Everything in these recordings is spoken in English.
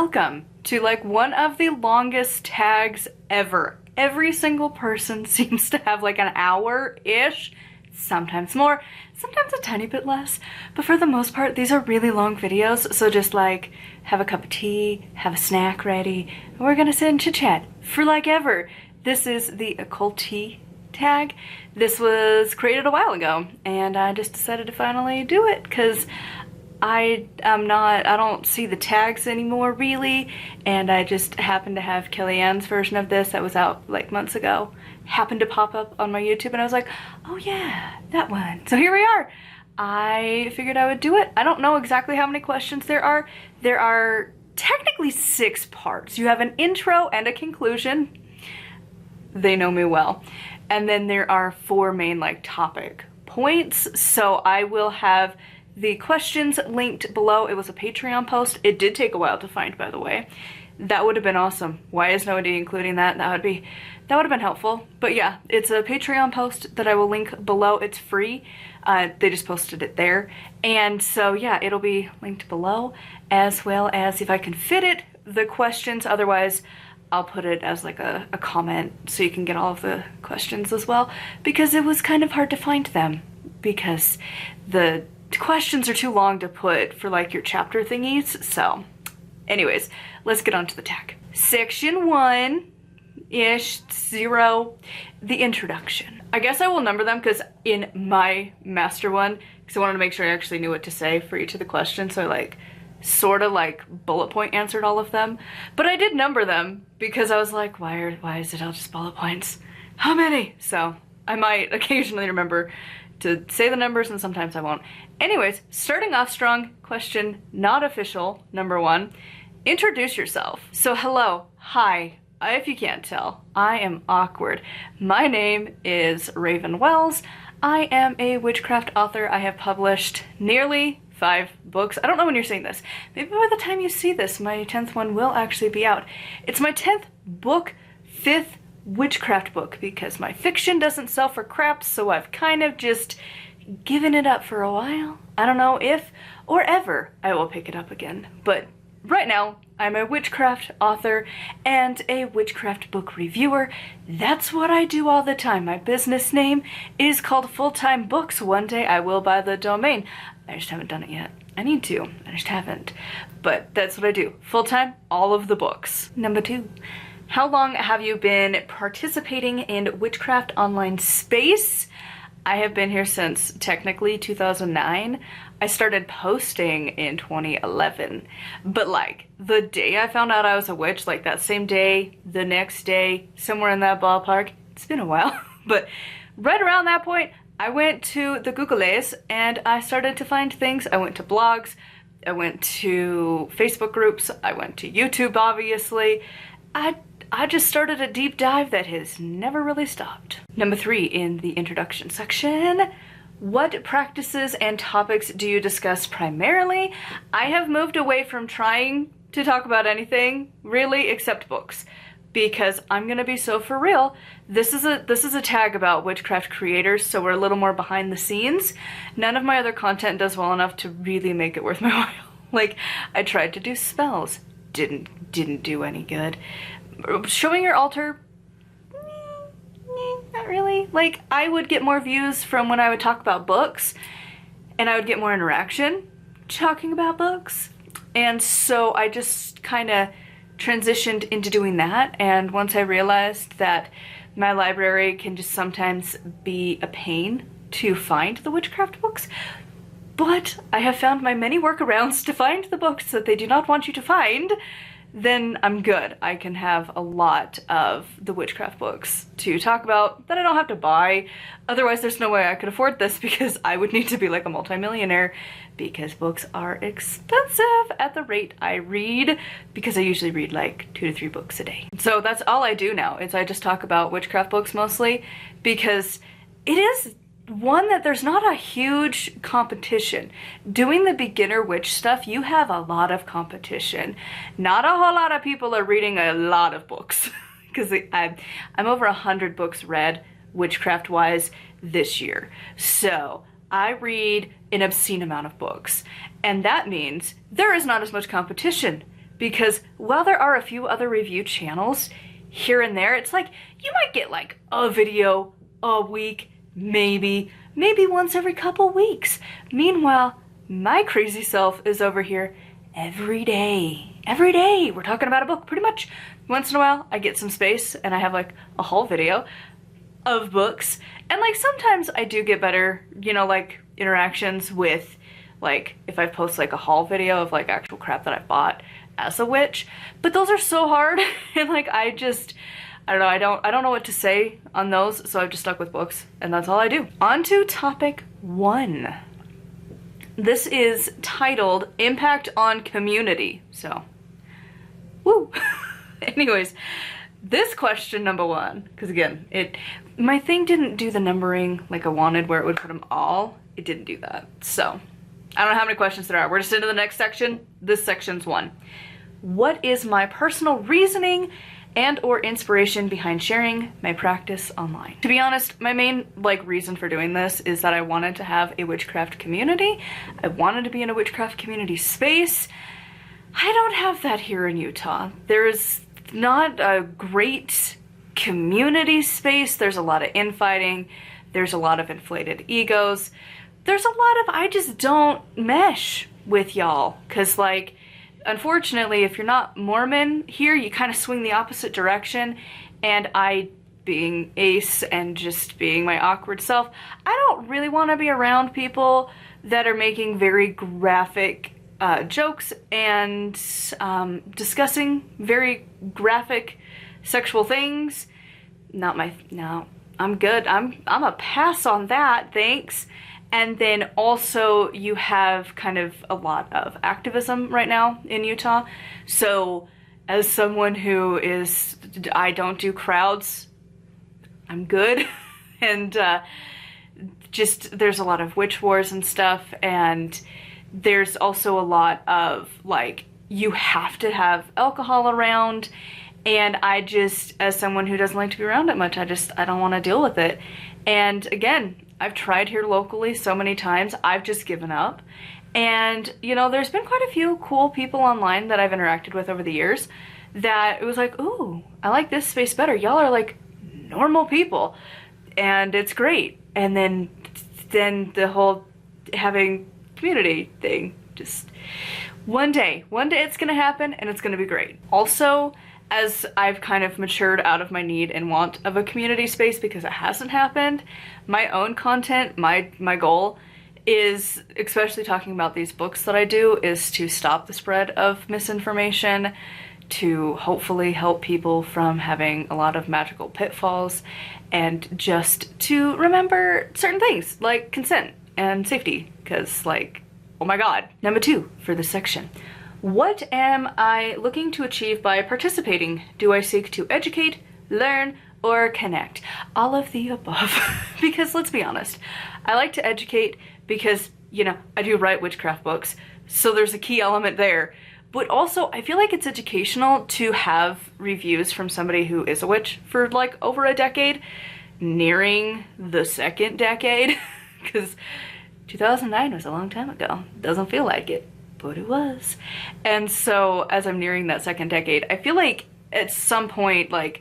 welcome to like one of the longest tags ever. Every single person seems to have like an hour-ish, sometimes more, sometimes a tiny bit less, but for the most part these are really long videos, so just like have a cup of tea, have a snack ready, and we're gonna sit and chit chat for like ever. This is the OcculTea tag. This was created a while ago and I just decided to finally do it because I don't see the tags anymore really, and I just happened to have Kellyanne's version of this that was out like months ago happened to pop up on my YouTube, and I was like, oh yeah, that one. So here we are. I figured I would do it. I don't know exactly how many questions there are. There are technically 6 parts. You have an intro and a conclusion. They know me well. And then there are 4 main like topic points. So I will have the questions linked below. It was a Patreon post. It did take a while to find, by the way. That would have been awesome. Why is nobody including that? That would have been helpful. But yeah, it's a Patreon post that I will link below. It's free. They just posted it there. And so yeah, it'll be linked below, as well as, if I can fit it, the questions. Otherwise, I'll put it as like a comment so you can get all of the questions as well, because it was kind of hard to find them because the questions are too long to put for like your chapter thingies. So anyways, let's get on to the tag. Section 1-ish, 0, the introduction. I guess I will number them because in my master one, because I wanted to make sure I actually knew what to say for each of the questions, so I like sort of like bullet point answered all of them. But I did number them because I was like, why is it all just bullet points? How many? So I might occasionally remember to say the numbers, and sometimes I won't. Anyways, starting off strong, question not official, number 1, introduce yourself. So hello, hi, if you can't tell, I am awkward. My name is Raven Wells. I am a witchcraft author. I have published nearly 5 books. I don't know when you're seeing this. Maybe by the time you see this, my 10th one will actually be out. It's my 10th book, 5th witchcraft book, because my fiction doesn't sell for crap, so I've kind of just given it up for a while. I don't know if or ever I will pick it up again, but right now I'm a witchcraft author and a witchcraft book reviewer. That's what I do all the time. My business name is called Full-Time Books. One day I will buy the domain. I just haven't done it yet. I need to, I just haven't. But that's what I do. Full-time, all of the books. Number 2. How long have you been participating in witchcraft online space? I have been here since technically 2009. I started posting in 2011. But like the day I found out I was a witch, like that same day, the next day, somewhere in that ballpark, it's been a while, but right around that point, I went to the Googles and I started to find things. I went to blogs, I went to Facebook groups, I went to YouTube, obviously. I just started a deep dive that has never really stopped. Number 3 in the introduction section. What practices and topics do you discuss primarily? I have moved away from trying to talk about anything, really, except books. Because I'm gonna be so for real, this is a tag about witchcraft creators, so we're a little more behind the scenes. None of my other content does well enough to really make it worth my while. Like, I tried to do spells, didn't do any good. Showing your altar, not really. Like, I would get more views from when I would talk about books, and I would get more interaction talking about books. And so I just kind of transitioned into doing that, and once I realized that my library can just sometimes be a pain to find the witchcraft books, but I have found my many workarounds to find the books that they do not want you to find, then I'm good. I can have a lot of the witchcraft books to talk about that I don't have to buy. Otherwise, there's no way I could afford this because I would need to be like a multimillionaire, because books are expensive at the rate I read, because I usually read like 2 to 3 books a day. So that's all I do now, is I just talk about witchcraft books mostly, because it is one that there's not a huge competition. Doing the beginner witch stuff, you have a lot of competition. Not a whole lot of people are reading a lot of books because I'm over 100 books read witchcraft wise this year. So I read an obscene amount of books, and that means there is not as much competition because while there are a few other review channels here and there, it's like you might get like a video a week, maybe once every couple weeks. Meanwhile, my crazy self is over here every day. Every day we're talking about a book, pretty much. Once in a while I get some space and I have like a haul video of books, and like sometimes I do get better, you know, like interactions with, like if I post like a haul video of like actual crap that I bought as a witch, but those are so hard and like I don't know, I don't know what to say on those, so I've just stuck with books and that's all I do. On to topic 1. This is titled Impact on Community, so woo. Anyways, this question number 1, because again, my thing didn't do the numbering like I wanted where it would put them all. It didn't do that. So I don't know how many questions there are. We're just into the next section. This section's 1. What is my personal reasoning and or inspiration behind sharing my practice online? To be honest, my main like reason for doing this is that I wanted to have a witchcraft community. I wanted to be in a witchcraft community space. I don't have that here in Utah. There's not a great community space. There's a lot of infighting. There's a lot of inflated egos. There's a lot of, I just don't mesh with y'all. Cause like, unfortunately, if you're not Mormon here, you kind of swing the opposite direction. And I, being ace and just being my awkward self, I don't really want to be around people that are making very graphic jokes and discussing very graphic sexual things. No, I'm good. I'm a pass on that, thanks. And then also you have kind of a lot of activism right now in Utah. So as someone who is, I don't do crowds, I'm good. And just there's a lot of witch wars and stuff, and there's also a lot of like, you have to have alcohol around, and I just, as someone who doesn't like to be around it much, I don't want to deal with it. And again, I've tried here locally so many times, I've just given up. And you know, there's been quite a few cool people online that I've interacted with over the years that it was like, ooh, I like this space better. Y'all are like normal people and it's great. And then the whole having community thing, just one day it's gonna happen and it's gonna be great. Also, as I've kind of matured out of my need and want of a community space because it hasn't happened, my own content, my goal is, especially talking about these books that I do, is to stop the spread of misinformation, to hopefully help people from having a lot of magical pitfalls, and just to remember certain things like consent and safety, because like, oh my god. Number 2 for this section. What am I looking to achieve by participating? Do I seek to educate, learn, or connect? All of the above. Because let's be honest, I like to educate because, you know, I do write witchcraft books, so there's a key element there. But also, I feel like it's educational to have reviews from somebody who is a witch for like over a decade, nearing the 2nd decade, because 2009 was a long time ago. Doesn't feel like it, but it was. And so as I'm nearing that 2nd decade, I feel like at some point, like,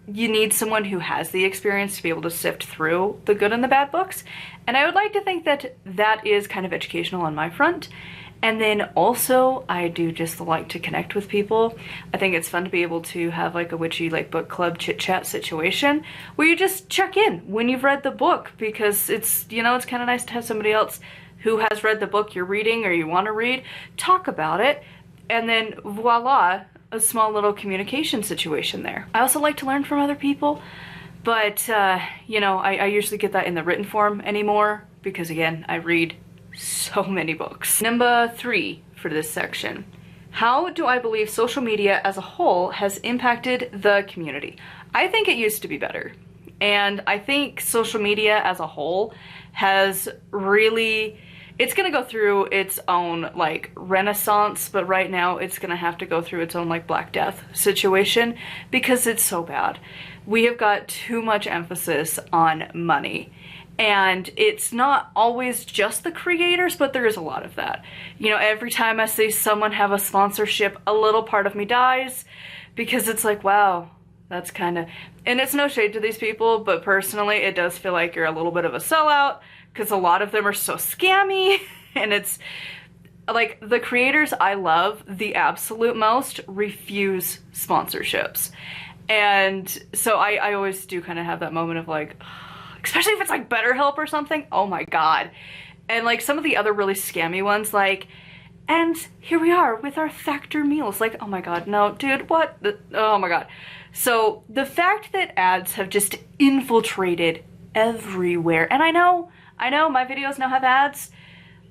you need someone who has the experience to be able to sift through the good and the bad books. And I would like to think that that is kind of educational on my front. And then also, I do just like to connect with people. I think it's fun to be able to have like a witchy like book club chit chat situation where you just check in when you've read the book, because it's, you know, it's kind of nice to have somebody else who has read the book you're reading or you want to read, talk about it, and then voila, a small little communication situation there. I also like to learn from other people, but you know, I usually get that in the written form anymore because again, I read so many books. Number 3 for this section. How do I believe social media as a whole has impacted the community? I think it used to be better. And I think social media as a whole has really, it's gonna go through its own like renaissance, but right now it's gonna have to go through its own like Black Death situation because it's so bad. We have got too much emphasis on money. And it's not always just the creators, but there is a lot of that. You know, every time I see someone have a sponsorship, a little part of me dies, because it's like, wow, that's kind of, and it's no shade to these people, but personally it does feel like you're a little bit of a sellout, because a lot of them are so scammy. And it's like, the creators I love the absolute most refuse sponsorships. And so I always do kind of have that moment of like, especially if it's like BetterHelp or something, oh my god. And like some of the other really scammy ones, like, and here we are with our Factor meals. Like, oh my god, no, dude, what? Oh my god. So the fact that ads have just infiltrated everywhere, and I know my videos now have ads.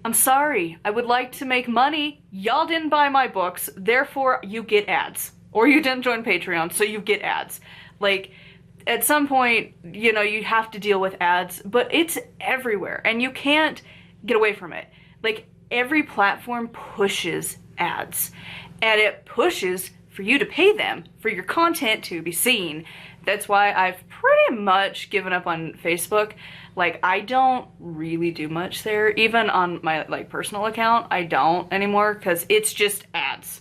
I'm sorry, I would like to make money. Y'all didn't buy my books, therefore you get ads. Or you didn't join Patreon, so you get ads. Like, at some point, you know, you have to deal with ads, but it's everywhere and you can't get away from it. Like, every platform pushes ads, and it pushes for you to pay them for your content to be seen. That's why I've pretty much given up on Facebook. Like, I don't really do much there. Even on my like personal account, I don't anymore, because it's just ads.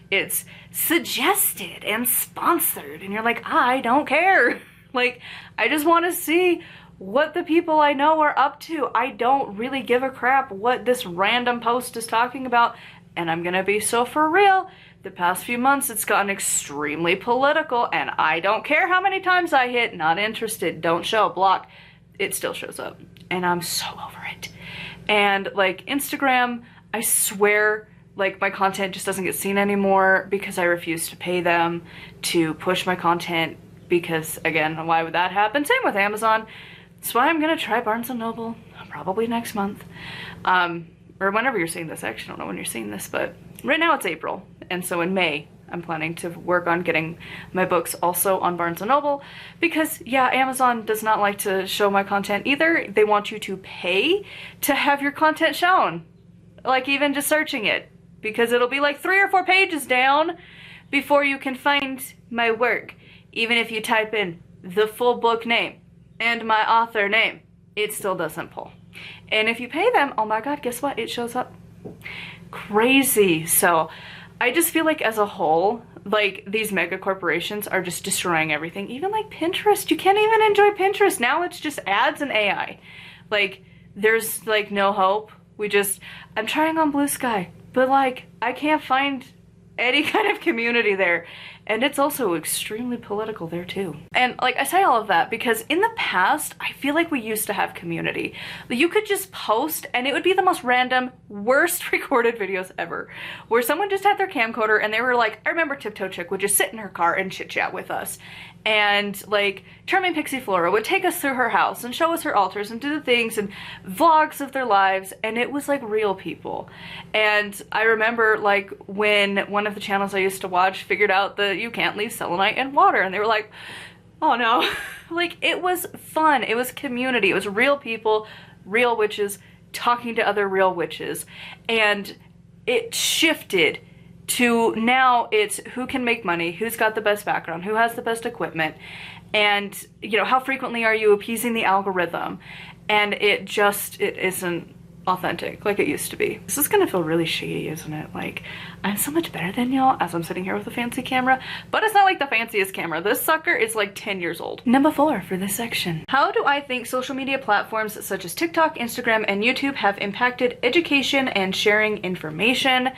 It's suggested and sponsored, and you're like, I don't care. Like, I just want to see what the people I know are up to. I don't really give a crap what this random post is talking about. And I'm gonna be so for real, the past few months it's gotten extremely political, and I don't care how many times I hit not interested, don't show, block, it still shows up, and I'm so over it. And like Instagram, I swear, like, my content just doesn't get seen anymore because I refuse to pay them to push my content, because again, why would that happen? Same with Amazon. That's why I'm gonna try Barnes & Noble probably next month, or whenever you're seeing this. I actually don't know when you're seeing this, but right now it's April, and so in May I'm planning to work on getting my books also on Barnes & Noble, because yeah, Amazon does not like to show my content either. They want you to pay to have your content shown, like even just searching it, because it'll be like 3 or 4 pages down before you can find my work. Even if you type in the full book name and my author name, it still doesn't pull. And if you pay them, oh my god, guess what? It shows up. Crazy. So I just feel like as a whole, like, these mega corporations are just destroying everything. Even like Pinterest, you can't even enjoy Pinterest. Now it's just ads and AI. Like, there's like no hope. I'm trying on Blue Sky, but like, I can't find any kind of community there. And it's also extremely political there too. And like, I say all of that because in the past, I feel like we used to have community. You could just post and it would be the most random, worst recorded videos ever, where someone just had their camcorder and they were like, I remember Tiptoe Chick would just sit in her car and chit chat with us. And like, Charming Pixie Flora would take us through her house and show us her altars and do the things and vlogs of their lives. And it was like real people. And I remember like when one of the channels I used to watch figured out that you can't leave selenite in water, and they were like, oh no. Like, it was fun. It was community. It was real people, real witches talking to other real witches. And it shifted to now it's who can make money, who's got the best background, who has the best equipment, and you know, how frequently are you appeasing the algorithm. And it isn't authentic like it used to be. This is gonna feel really shady, isn't it? Like, I'm so much better than y'all as I'm sitting here with a fancy camera, but it's not like the fanciest camera. This sucker is like 10 years old. Number 4 for this section. How do I think social media platforms such as TikTok, Instagram, and YouTube have impacted education and sharing information?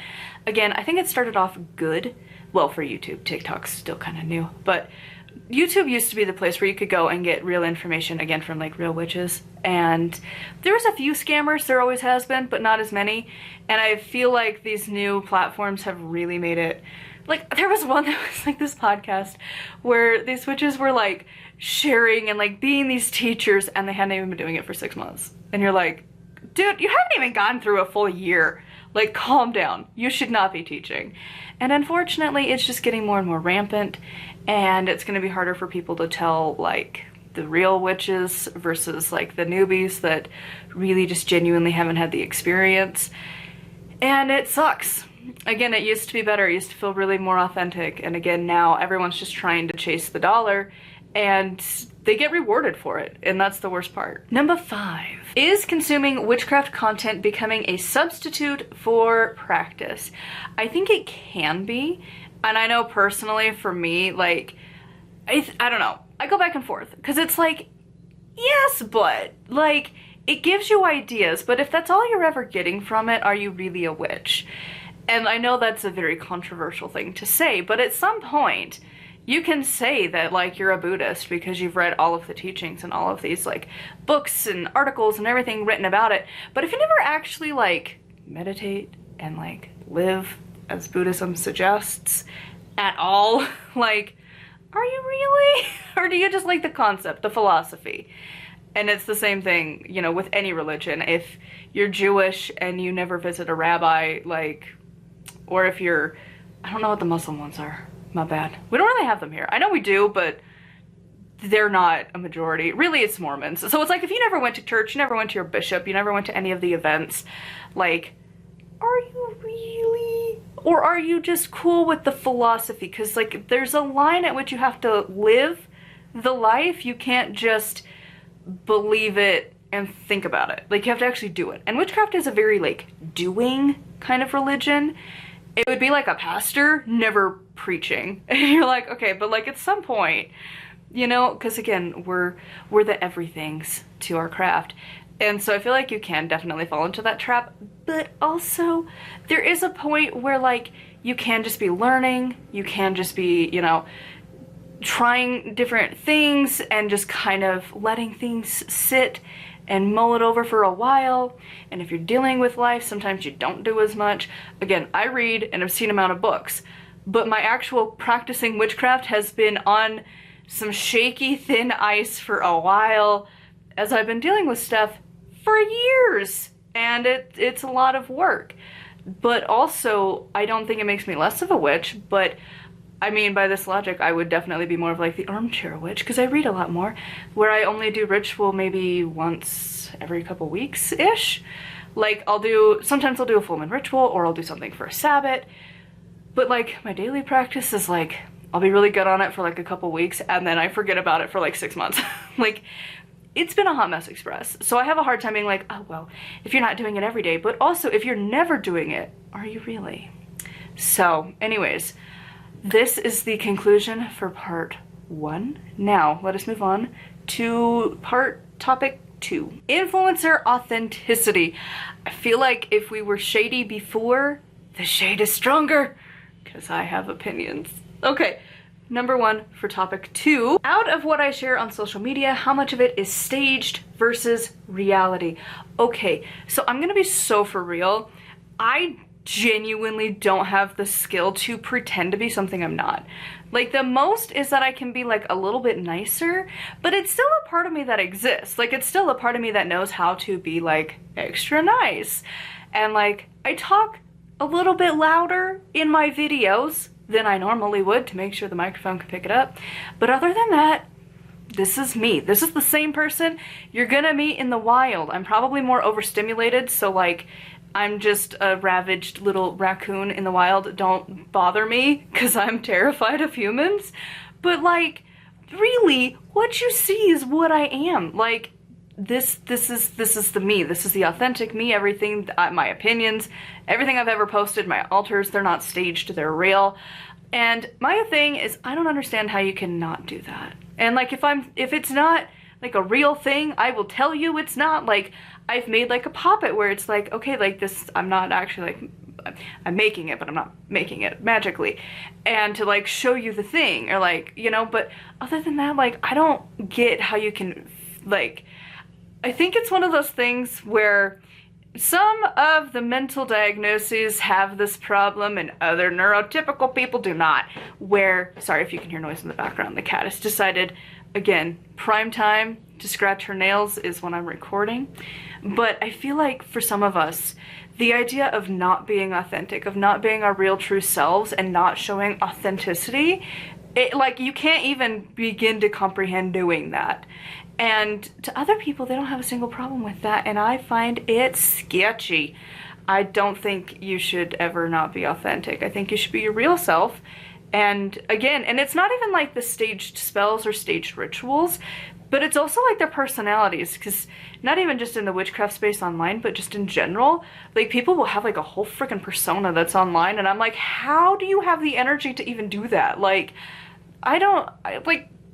Again, I think it started off good. Well, for YouTube, TikTok's still kind of new, but YouTube used to be the place where you could go and get real information, again, from like real witches. And there was a few scammers, there always has been, but not as many. And I feel like these new platforms have really made it, like, there was one that was like this podcast where these witches were like sharing and like being these teachers, and they hadn't even been doing it for 6 months. And you're like, dude, you haven't even gone through a full year. Like, calm down. You should not be teaching. And unfortunately, it's just getting more and more rampant, and it's going to be harder for people to tell, like, the real witches versus, like, the newbies that really just genuinely haven't had the experience. And it sucks. Again, it used to be better. It used to feel really more authentic. And again, now everyone's just trying to chase the dollar, and they get rewarded for it, and that's the worst part. Number 5. Is consuming witchcraft content becoming a substitute for practice? I think it can be, and I know personally for me, like, I don't know. I go back and forth, because it's like, yes, but, like, it gives you ideas, but if that's all you're ever getting from it, are you really a witch? And I know that's a very controversial thing to say, but at some point, you can say that, like, you're a Buddhist because you've read all of the teachings and all of these, like, books and articles and everything written about it. But if you never actually, like, meditate and, like, live as Buddhism suggests at all, like, are you really? Or do you just like the concept, the philosophy? And it's the same thing, you know, with any religion. If you're Jewish and you never visit a rabbi, like, or if you're, I don't know what the Muslim ones are. My bad. We don't really have them here. I know we do, but they're not a majority. Really, it's Mormons. So it's like, if you never went to church, you never went to your bishop, you never went to any of the events, like, are you really? Or are you just cool with the philosophy? Because, like, there's a line at which you have to live the life. You can't just believe it and think about it. Like, you have to actually do it. And witchcraft is a very, like, doing kind of religion. It would be like a pastor never preaching. And you're like, okay, but, like, at some point, you know, because again, we're the everythings to our craft. And so I feel like you can definitely fall into that trap, but also there is a point where, like, you can just be learning, you can just be, you know, trying different things and just kind of letting things sit and mull it over for a while. And if you're dealing with life, sometimes you don't do as much. Again, I read an obscene amount of books, but my actual practicing witchcraft has been on some shaky, thin ice for a while, as I've been dealing with stuff for years, and it's a lot of work. But also, I don't think it makes me less of a witch, but I mean, by this logic, I would definitely be more of like the armchair witch, because I read a lot more, where I only do ritual maybe once every couple weeks-ish. Like, sometimes I'll do a full moon ritual, or I'll do something for a Sabbath, but, like, my daily practice is, like, I'll be really good on it for, like, a couple weeks, and then I forget about it for, like, 6 months. Like, it's been a hot mess express, so I have a hard time being like, oh, well, if you're not doing it every day, but also, if you're never doing it, are you really? So, anyways, this is the conclusion for part 1. Now, let us move on to topic 2. Influencer authenticity. I feel like if we were shady before, the shade is stronger, because I have opinions. Okay, number 1 for topic 2. Out of what I share on social media, how much of it is staged versus reality? Okay, so I'm gonna be so for real. I genuinely don't have the skill to pretend to be something I'm not. Like, the most is that I can be, like, a little bit nicer, but it's still a part of me that exists. Like, it's still a part of me that knows how to be, like, extra nice. And, like, I talk a little bit louder in my videos than I normally would to make sure the microphone can pick it up. But other than that, this is me. This is the same person you're gonna meet in the wild. I'm probably more overstimulated, so, like, I'm just a ravaged little raccoon in the wild. Don't bother me, because I'm terrified of humans. But, like, really, what you see is what I am. Like, this is the me. This is the authentic me. Everything, my opinions, everything I've ever posted, my altars, they're not staged, they're real. And my thing is, I don't understand how you can not do that. And, like, if it's not, like, a real thing, I will tell you it's not. Like, I've made, like, a puppet where it's like, okay, like, this, I'm not actually, like, I'm making it, but I'm not making it magically. And to, like, show you the thing, or, like, you know, but other than that, like, I don't get how you can, like, I think it's one of those things where some of the mental diagnoses have this problem and other neurotypical people do not. Where, sorry if you can hear noise in the background, the cat has decided, again, prime time to scratch her nails is when I'm recording. But I feel like for some of us, the idea of not being authentic, of not being our real true selves and not showing authenticity, like, you can't even begin to comprehend doing that. And to other people, they don't have a single problem with that, and I find it sketchy. I don't think you should ever not be authentic. I think you should be your real self. And again, and it's not even like the staged spells or staged rituals. But it's also like their personalities, because not even just in the witchcraft space online, but just in general, like people will have like a whole freaking persona that's online, and I'm like, how do you have the energy to even do that? Like,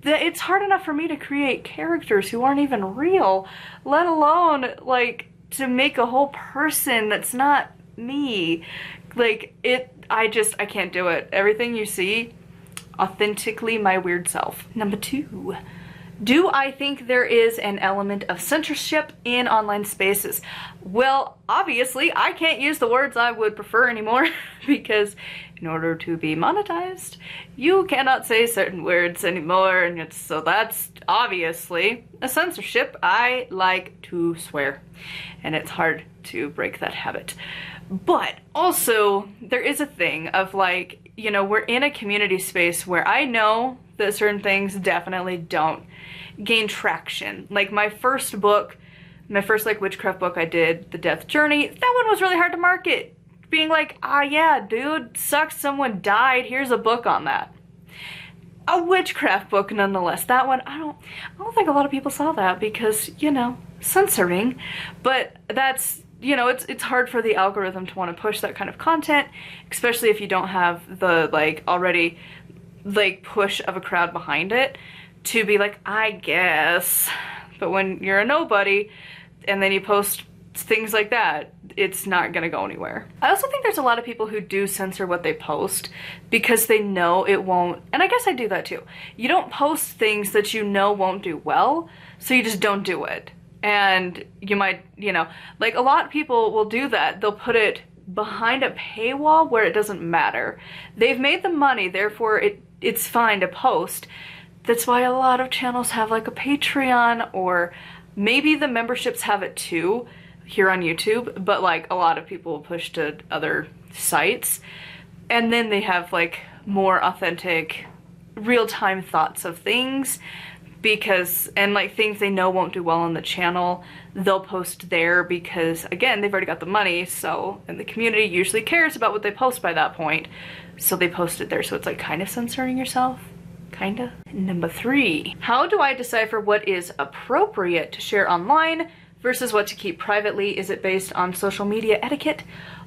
it's hard enough for me to create characters who aren't even real, let alone like to make a whole person that's not me. Like, I can't do it. Everything you see, authentically my weird self. Number 2. Do I think there is an element of censorship in online spaces? Well, obviously, I can't use the words I would prefer anymore because in order to be monetized, you cannot say certain words anymore, and so that's obviously a censorship. I like to swear, and it's hard to break that habit. But also, there is a thing of like, you know, we're in a community space where I know that certain things definitely don't gain traction. Like my first like witchcraft book I did, The Death Journey, that one was really hard to market. Being like, ah yeah, dude, sucks, someone died, here's a book on that. A witchcraft book nonetheless. That one, I don't think a lot of people saw that because, you know, censoring. But that's, you know, it's hard for the algorithm to want to push that kind of content, especially if you don't have the like already like push of a crowd behind it to be like, I guess. But when you're a nobody and then you post things like that, it's not gonna go anywhere. I also think there's a lot of people who do censor what they post because they know it won't, and I guess I do that too. You don't post things that you know won't do well, so you just don't do it. And you might, you know, like a lot of people will do that. They'll put it behind a paywall where it doesn't matter. They've made the money, therefore it's fine to post. That's why a lot of channels have like a Patreon, or maybe the memberships have it too here on YouTube, but like a lot of people will push to other sites, and then they have like more authentic real-time thoughts of things because, and like things they know won't do well on the channel, they'll post there because again, they've already got the money, so, and the community usually cares about what they post by that point, so they post it there. So it's like kind of censoring yourself. Kinda. Number 3, how do I decipher what is appropriate to share online versus what to keep privately? Is it based on social media etiquette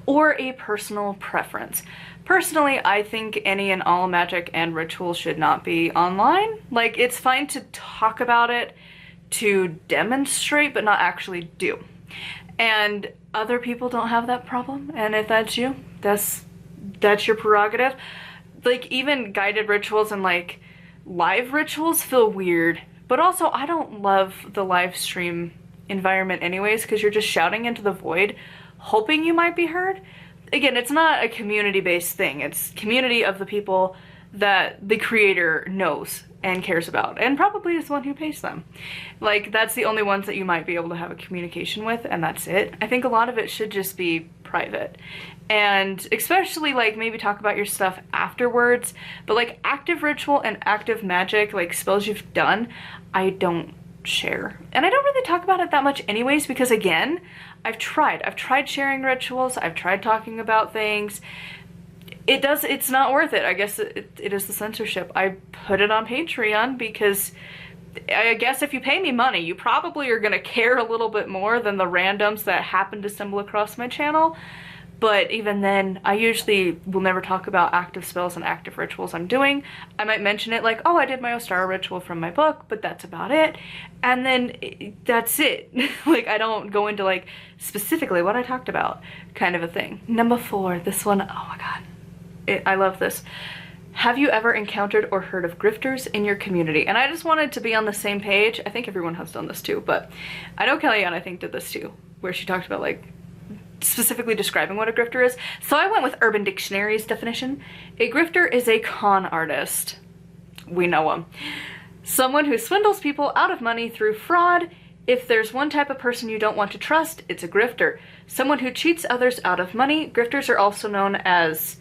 or a personal preference? Personally, I think any and all magic and rituals should not be online. Like, it's fine to talk about it, to demonstrate, but not actually do. And other people don't have that problem, and if that's you, that's your prerogative. Like, even guided rituals and like live rituals feel weird, but also I don't love the live stream environment anyways, because you're just shouting into the void hoping you might be heard. Again, it's not a community-based thing. It's community of the people that the creator knows and cares about, and probably is the one who pays them. Like, that's the only ones that you might be able to have a communication with, and that's it. I think a lot of it should just be private, and especially like maybe talk about your stuff afterwards. But like active ritual and active magic, like spells you've done, I don't share, and I don't really talk about it that much anyways, because again, I've tried sharing rituals, I've tried talking about things. It's not worth it. I guess it is the censorship. I put it on Patreon because I guess if you pay me money, you probably are gonna care a little bit more than the randoms that happen to stumble across my channel. But even then, I usually will never talk about active spells and active rituals I'm doing. I might mention it like, oh, I did my Ostara ritual from my book, but that's about it. And then that's it. Like, I don't go into like specifically what I talked about, kind of a thing. Number 4, this one, oh my God. I love this. Have you ever encountered or heard of grifters in your community? And I just wanted to be on the same page. I think everyone has done this too, but I know Kellyanne, I think, did this too, where she talked about like specifically describing what a grifter is. So I went with Urban Dictionary's definition. A grifter is a con artist. We know them. Someone who swindles people out of money through fraud. If there's one type of person you don't want to trust, it's a grifter. Someone who cheats others out of money. Grifters are also known as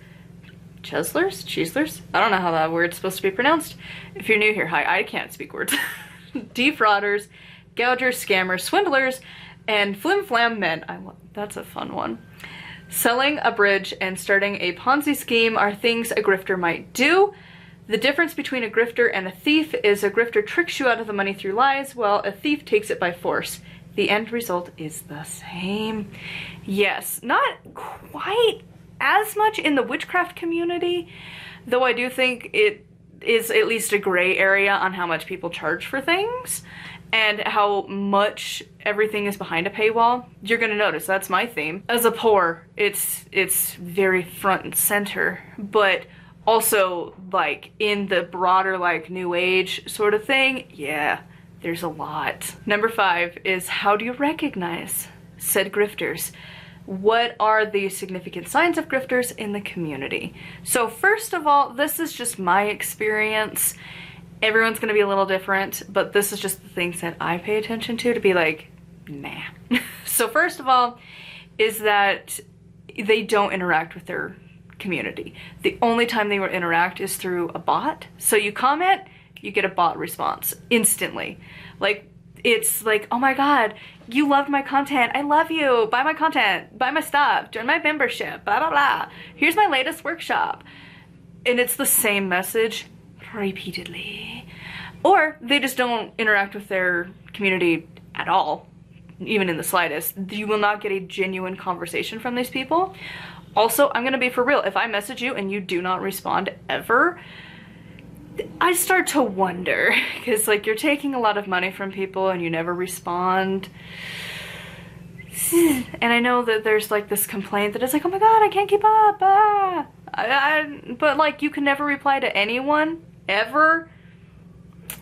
Cheeslers? I don't know how that word's supposed to be pronounced. If you're new here, hi, I can't speak words. Defrauders, gougers, scammers, swindlers, and flim-flam men. That's a fun one. Selling a bridge and starting a Ponzi scheme are things a grifter might do. The difference between a grifter and a thief is a grifter tricks you out of the money through lies, while a thief takes it by force. The end result is the same. Yes, not quite as much in the witchcraft community, though I do think it is at least a gray area on how much people charge for things and how much everything is behind a paywall. You're gonna notice that's my theme. As a poor, it's very front and center, but also like in the broader like new age sort of thing, yeah, there's a lot. Number 5 is, how do you recognize said grifters? What are the significant signs of grifters in the community? So first of all, this is just my experience. Everyone's gonna be a little different, but this is just the things that I pay attention to be like, nah. So first of all, is that they don't interact with their community. The only time they will interact is through a bot. So you comment, you get a bot response instantly. Like, it's like, oh my god, you loved my content, I love you, buy my content, buy my stuff, join my membership, blah blah blah, here's my latest workshop. And it's the same message repeatedly. Or they just don't interact with their community at all, even in the slightest. You will not get a genuine conversation from these people. Also, I'm gonna be for real, if I message you and you do not respond ever, I start to wonder, because like you're taking a lot of money from people and you never respond. And I know that there's like this complaint that it's like, oh my god, I can't keep up, but like you can never reply to anyone, ever.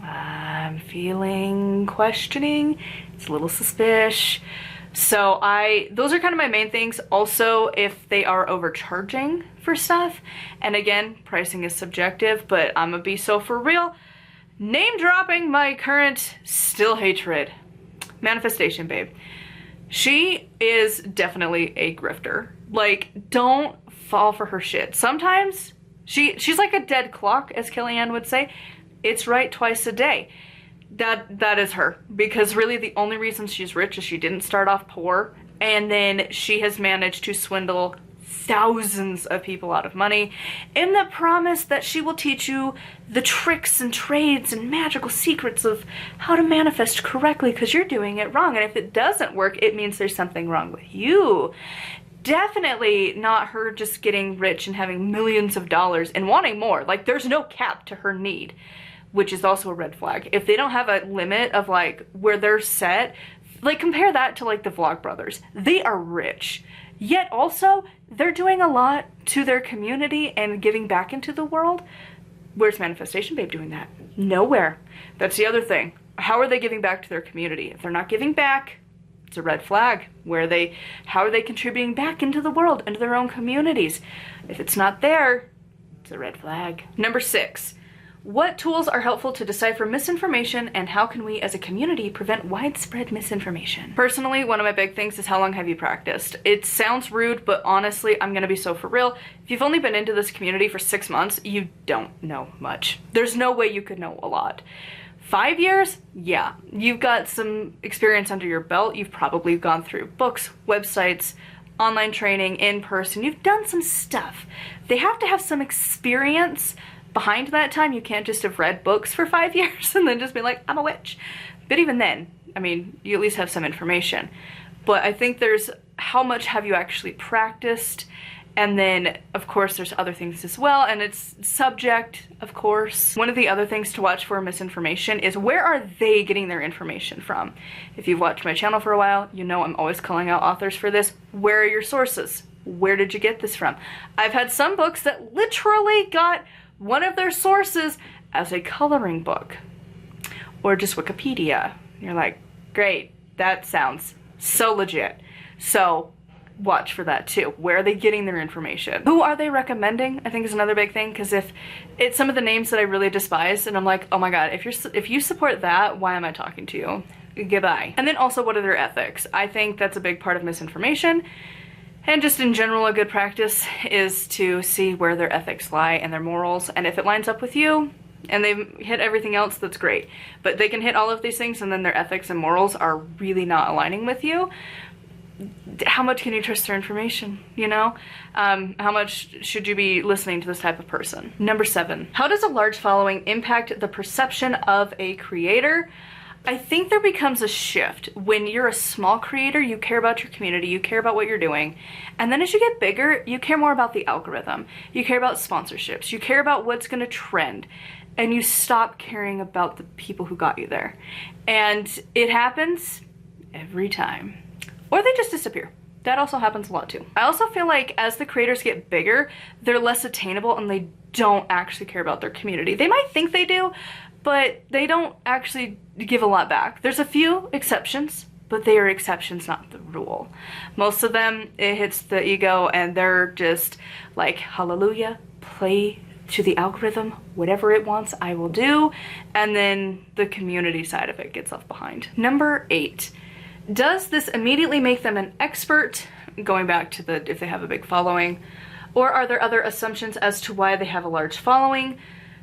I'm feeling questioning, it's a little suspicious. So those are kind of my main things. Also, if they are overcharging for stuff, and again, pricing is subjective, but I'm gonna be so for real, name dropping my current still hatred, Manifestation Babe. She is definitely a grifter. Like, don't fall for her shit. Sometimes she's like a dead clock, as Kellyanne would say. It's right twice a day. That is her, because really the only reason she's rich is she didn't start off poor, and then she has managed to swindle thousands of people out of money in the promise that she will teach you the tricks and trades and magical secrets of how to manifest correctly, because you're doing it wrong, and if it doesn't work, it means there's something wrong with you. Definitely not her just getting rich and having millions of dollars and wanting more. Like, there's no cap to her need, which is also a red flag. If they don't have a limit of like where they're set, like compare that to like the Vlogbrothers. They are rich, yet also they're doing a lot to their community and giving back into the world. Where's Manifestation Babe doing that? Nowhere. That's the other thing. How are they giving back to their community? If they're not giving back, it's a red flag. How are they contributing back into the world, into their own communities? If it's not there, it's a red flag. Number 6. What tools are helpful to decipher misinformation, and how can we as a community prevent widespread misinformation? Personally, one of my big things is, how long have you practiced? It sounds rude, but honestly, I'm gonna be so for real. If you've only been into this community for 6 months, you don't know much. There's no way you could know a lot. 5 years? Yeah. You've got some experience under your belt. You've probably gone through books, websites, online training, in person. You've done some stuff. They have to have some experience behind that time. You can't just have read books for 5 years and then just be like, I'm a witch. But even then, I mean, you at least have some information. But I think there's how much have you actually practiced, and then of course there's other things as well, and it's subject, of course. One of the other things to watch for misinformation is, where are they getting their information from? If you've watched my channel for a while, you know I'm always calling out authors for this. Where are your sources? Where did you get this from? I've had some books that literally got one of their sources as a coloring book or just Wikipedia. You're like, great, that sounds so legit. So watch for that too. Where are they getting their information? Who are they recommending? I think is another big thing, because if it's some of the names that I really despise and I'm like, oh my god, if you support that, why am I talking to you? Goodbye. And then also, what are their ethics? I think that's a big part of misinformation. And just in general, a good practice is to see where their ethics lie and their morals, and if it lines up with you and they hit everything else, that's great. But they can hit all of these things and then their ethics and morals are really not aligning with you, how much can you trust their information, you know? How much should you be listening to this type of person? Number 7, how does a large following impact the perception of a creator? I think there becomes a shift. When you're a small creator, you care about your community, you care about what you're doing. And then as you get bigger, you care more about the algorithm. You care about sponsorships. You care about what's gonna trend. And you stop caring about the people who got you there. And it happens every time. Or they just disappear. That also happens a lot too. I also feel like as the creators get bigger, they're less attainable and they don't actually care about their community. They might think they do, but they don't actually give a lot back. There's a few exceptions, but they are exceptions, not the rule. Most of them, it hits the ego and they're just like, hallelujah, play to the algorithm, whatever it wants, I will do. And then the community side of it gets left behind. Number 8, does this immediately make them an expert? Going back to the, if they have a big following, or are there other assumptions as to why they have a large following?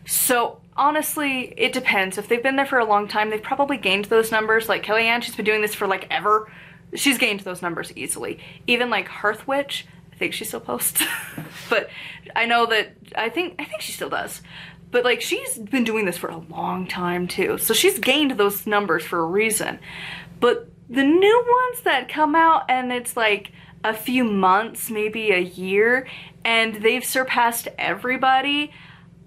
So honestly, it depends. If they've been there for a long time, they've probably gained those numbers. Like Kellyanne, she's been doing this for like ever. She's gained those numbers easily. Even like Hearth Witch, I think she still posts. But I know that, I think she still does. But like she's been doing this for a long time too. So she's gained those numbers for a reason. But the new ones that come out and it's like a few months, maybe a year, and they've surpassed everybody,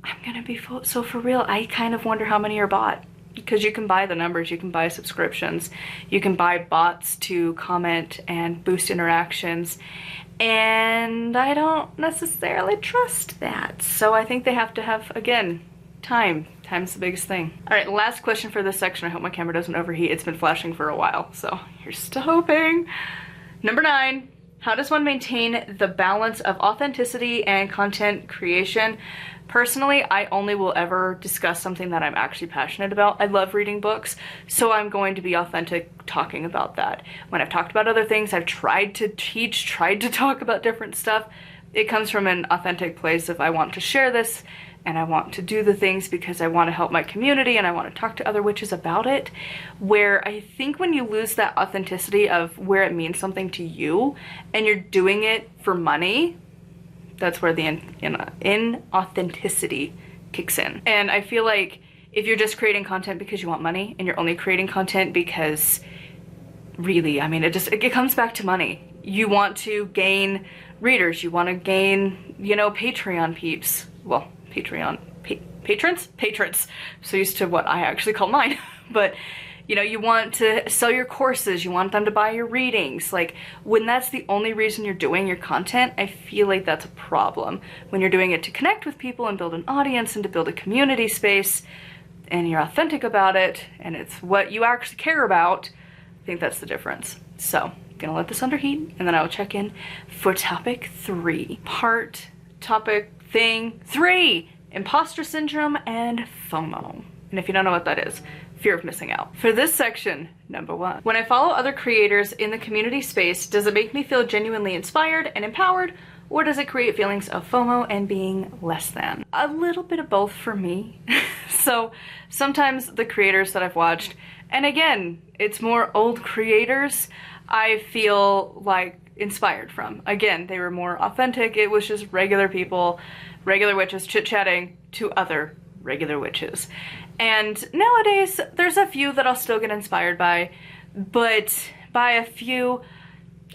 I'm gonna be so for real, I kind of wonder how many are bought. Because you can buy the numbers, you can buy subscriptions, you can buy bots to comment and boost interactions, and I don't necessarily trust that. So I think they have to have, again, time. Time's the biggest thing. All right, last question for this section. I hope my camera doesn't overheat. It's been flashing for a while, so here's to hoping. Number 9, how does one maintain the balance of authenticity and content creation? Personally, I only will ever discuss something that I'm actually passionate about. I love reading books, so I'm going to be authentic talking about that. When I've talked about other things, I've tried to teach, tried to talk about different stuff. It comes from an authentic place of I want to share this and I want to do the things because I want to help my community and I want to talk to other witches about it. Where I think when you lose that authenticity of where it means something to you and you're doing it for money, that's where the inauthenticity kicks in. And I feel like if you're just creating content because you want money and you're only creating content because really, I mean, it comes back to money. You want to gain readers, you want to gain, you know, Patreon peeps. Well, Patreon patrons? Patrons. So used to what I actually call mine. But you know, you want to sell your courses, you want them to buy your readings. Like, when that's the only reason you're doing your content, I feel like that's a problem. When you're doing it to connect with people and build an audience and to build a community space, and you're authentic about it, and it's what you actually care about, I think that's the difference. So, I'm gonna let this underheat, and then I will check in for topic 3. Topic thing 3, imposter syndrome and FOMO. And if you don't know what that is, fear of missing out. For this section, number 1. When I follow other creators in the community space, does it make me feel genuinely inspired and empowered, or does it create feelings of FOMO and being less than? A little bit of both for me. So sometimes the creators that I've watched, and again, it's more old creators, I feel like inspired from. Again, they were more authentic. It was just regular people, regular witches chit-chatting to other regular witches. And nowadays, there's a few that I'll still get inspired by, but by a few,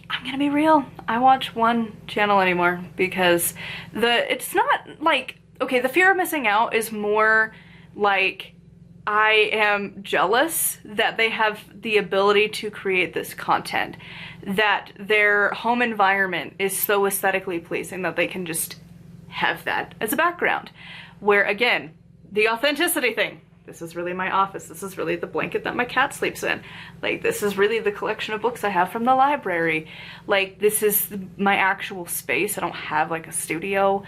I'm gonna be real, I watch one channel anymore because it's not like, okay, the fear of missing out is more like I am jealous that they have the ability to create this content, that their home environment is so aesthetically pleasing that they can just have that as a background. Where again, the authenticity thing. This is really my office. This is really the blanket that my cat sleeps in. Like, this is really the collection of books I have from the library. Like, this is my actual space. I don't have like a studio.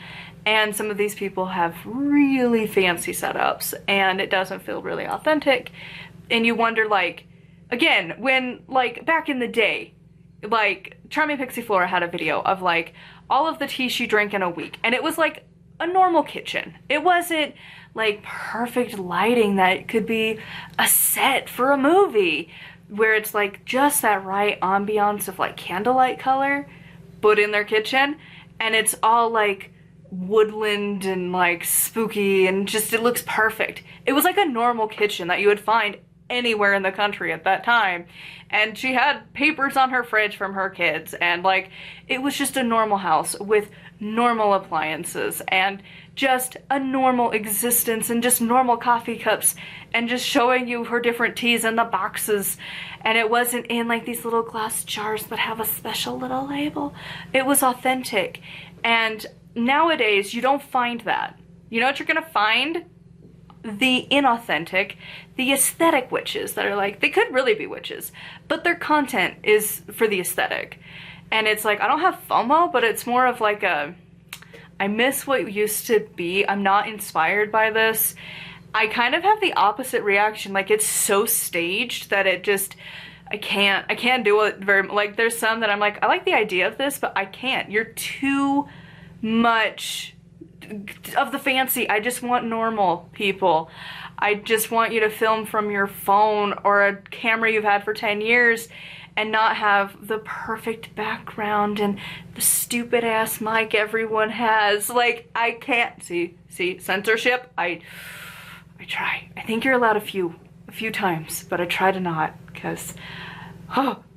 And some of these people have really fancy setups and it doesn't feel really authentic. And you wonder, like, again, when, like, back in the day, like, Charming Pixie Flora had a video of like all of the tea she drank in a week. And it was like a normal kitchen. It wasn't like perfect lighting that could be a set for a movie. where it's like just that right ambiance of like candlelight color, but in their kitchen, and it's all like woodland and like spooky, and just it looks perfect. It was like a normal kitchen that you would find anywhere in the country at that time, and she had papers on her fridge from her kids, and like it was just a normal house with normal appliances and just a normal existence and just normal coffee cups and just showing you her different teas in the boxes, and it wasn't in like these little glass jars that have a special little label. It was authentic. And nowadays you don't find that. You know what you're gonna find? The inauthentic, the aesthetic witches that are like, they could really be witches, but their content is for the aesthetic. And it's like, I don't have FOMO, but it's more of like a, I miss what used to be. I'm not inspired by this. I kind of have the opposite reaction. Like, it's so staged that it just, I can't do it very, like there's some that I'm like, I like the idea of this, but I can't. You're too much of the fancy. I just want normal people. I just want you to film from your phone or a camera you've had for 10 years and not have the perfect background and the stupid ass mic everyone has. Like, I can't. See, censorship. I try. I think you're allowed a few times, but I try to not, because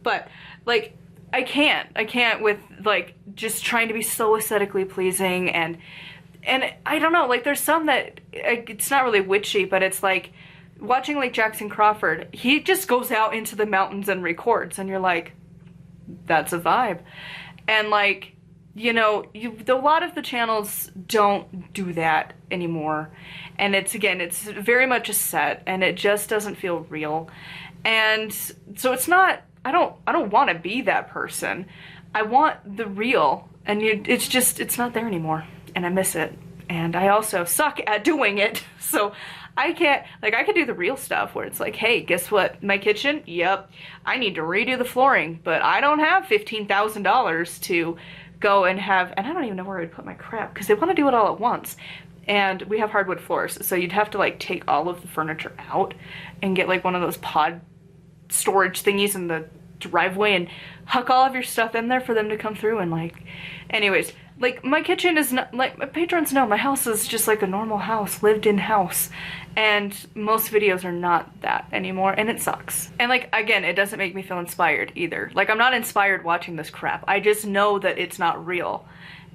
but like I can't with like just trying to be so aesthetically pleasing, and I don't know, like there's some that it's not really witchy, but it's like watching like Jackson Crawford. He just goes out into the mountains and records, and you're like, that's a vibe. And like, you know, a lot of the channels don't do that anymore, and it's very much a set, and it just doesn't feel real. And so it's not, I don't want to be that person. I want the real, and it's not there anymore, and I miss it. And I also suck at doing it, so I can't, like, I could do the real stuff where it's like, hey, guess what, my kitchen, yep, I need to redo the flooring, but I don't have $15,000 to go and have, and I don't even know where I'd put my crap, because they want to do it all at once. And we have hardwood floors, so you'd have to like take all of the furniture out and get like one of those pod storage thingies in the driveway and huck all of your stuff in there for them to come through. And like, anyways, like my kitchen is not, like my patrons know, my house is just like a normal house, lived in house, and most videos are not that anymore, and it sucks. And like, again, it doesn't make me feel inspired either. Like, I'm not inspired watching this crap. I just know that it's not real,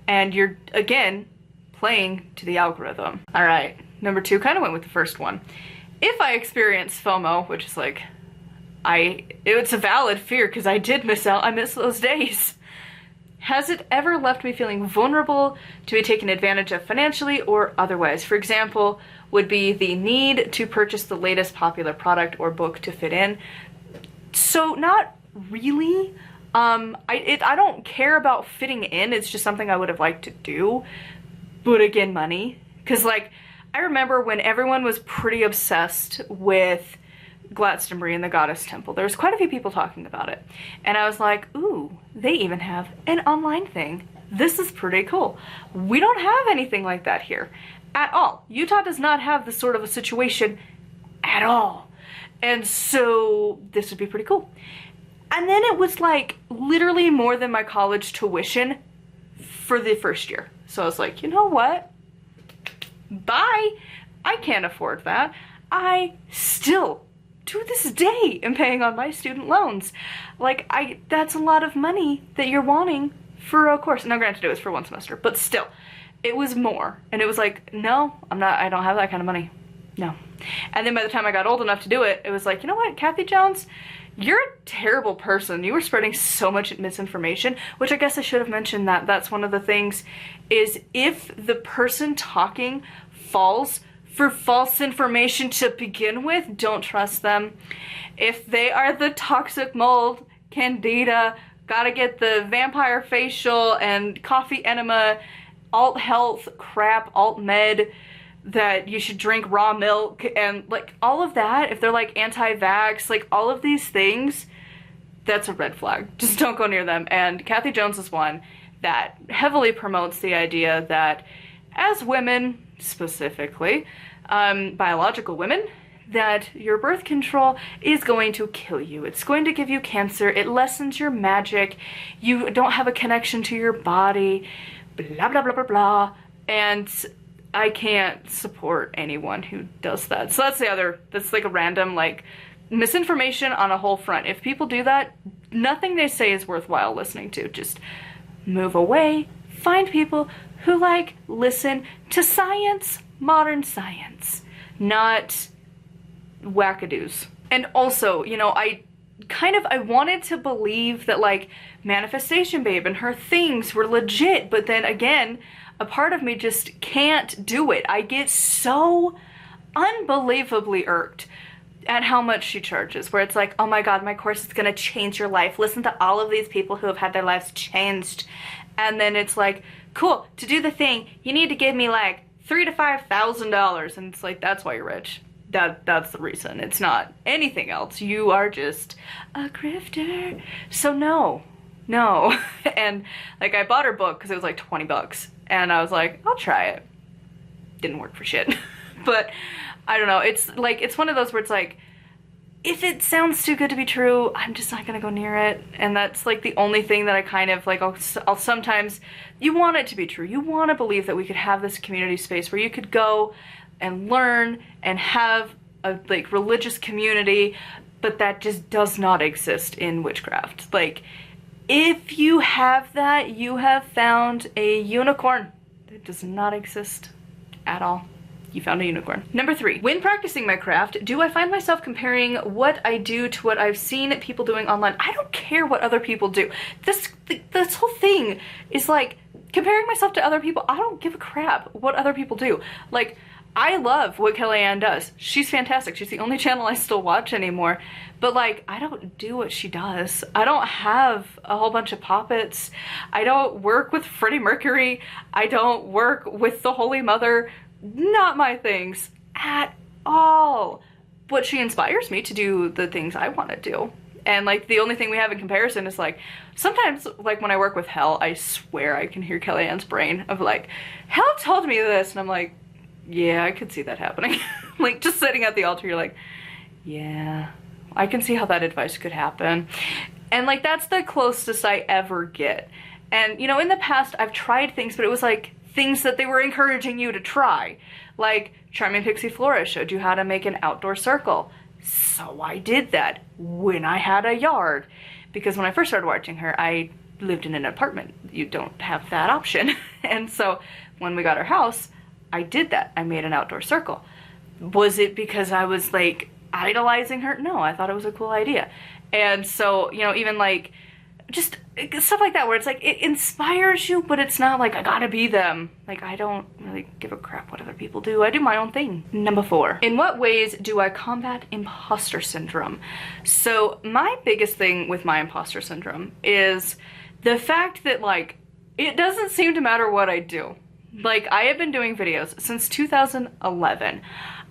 and you're again playing to the algorithm. All right, number 2 kind of went with the first one. If I experience FOMO, which is like, it's a valid fear because I did miss out. I miss those days. Has it ever left me feeling vulnerable to be taken advantage of financially or otherwise? For example, would be the need to purchase the latest popular product or book to fit in. So not really. I don't care about fitting in. It's just something I would have liked to do. But again, money. Because like, I remember when everyone was pretty obsessed with Glastonbury and the Goddess Temple. There was quite a few people talking about it. And I was like, ooh, they even have an online thing. This is pretty cool. We don't have anything like that here at all. Utah does not have this sort of a situation at all. And so this would be pretty cool. And then it was like literally more than my college tuition for the first year. So I was like, you know what? Bye. I can't afford that. I still, to this day, am paying on my student loans. Like, that's a lot of money that you're wanting for a course. Now, granted, it was for one semester, but still, it was more. And it was like, no, I don't have that kind of money. No. And then by the time I got old enough to do it, it was like, you know what, Kathy Jones? You're a terrible person. You were spreading so much misinformation, which I guess I should have mentioned that. That's one of the things, is if the person talking falls for false information to begin with, don't trust them. If they are the toxic mold, candida, gotta get the vampire facial and coffee enema, alt health crap, alt med, that you should drink raw milk, and like all of that, if they're like anti-vax, like all of these things, that's a red flag. Just don't go near them. And Kathy Jones is one that heavily promotes the idea that as women, specifically, biological women, that your birth control is going to kill you. It's going to give you cancer. It lessens your magic. You don't have a connection to your body. Blah, blah, blah, blah, blah. And I can't support anyone who does that. So that's like a random, like, misinformation on a whole front. If people do that, nothing they say is worthwhile listening to. Just move away. Find people who, like, listen to science, modern science, not wackadoos. And also, you know, I wanted to believe that, like, Manifestation Babe and her things were legit, but then again, a part of me just can't do it. I get so unbelievably irked at how much she charges, where it's like, oh my god, my course is gonna change your life. Listen to all of these people who have had their lives changed. And then it's like, cool, to do the thing, you need to give me like $3,000 to $5,000. And it's like, that's why you're rich. That's the reason. It's not anything else. You are just a grifter. So no. And like, I bought her book because it was like 20 bucks. And I was like, I'll try it. Didn't work for shit. But I don't know. It's like, it's one of those where it's like, if it sounds too good to be true, I'm just not gonna go near it. And that's like the only thing that I kind of like, I'll sometimes, you want it to be true. You want to believe that we could have this community space where you could go and learn and have a like religious community, but that just does not exist in witchcraft. Like, if you have that, you have found a unicorn. It does not exist at all. You found a unicorn. Number 3, when practicing my craft, do I find myself comparing what I do to what I've seen people doing online? I don't care what other people do. This whole thing is like comparing myself to other people. I don't give a crap what other people do. Like, I love what Kellyanne does. She's fantastic. She's the only channel I still watch anymore. But like, I don't do what she does. I don't have a whole bunch of puppets. I don't work with Freddie Mercury. I don't work with the Holy Mother. Not my things at all. But she inspires me to do the things I want to do. And like, the only thing we have in comparison is like, sometimes like when I work with Hell, I swear I can hear Kellyanne's brain of like, Hell told me this. And I'm like, yeah, I could see that happening. Like, just sitting at the altar, you're like, yeah, I can see how that advice could happen. And like, that's the closest I ever get. And you know, in the past I've tried things, but it was like things that they were encouraging you to try. Like Charming Pixie Flora showed you how to make an outdoor circle. So I did that when I had a yard. Because when I first started watching her, I lived in an apartment. You don't have that option. And so when we got our house, I did that. I made an outdoor circle. Was it because I was like idolizing her? No, I thought it was a cool idea. And so, you know, even like just stuff like that where it's like, it inspires you, but it's not like I gotta be them. Like, I don't really give a crap what other people do. I do my own thing. Number 4, in what ways do I combat imposter syndrome? So my biggest thing with my imposter syndrome is the fact that like, it doesn't seem to matter what I do. Like, I have been doing videos since 2011.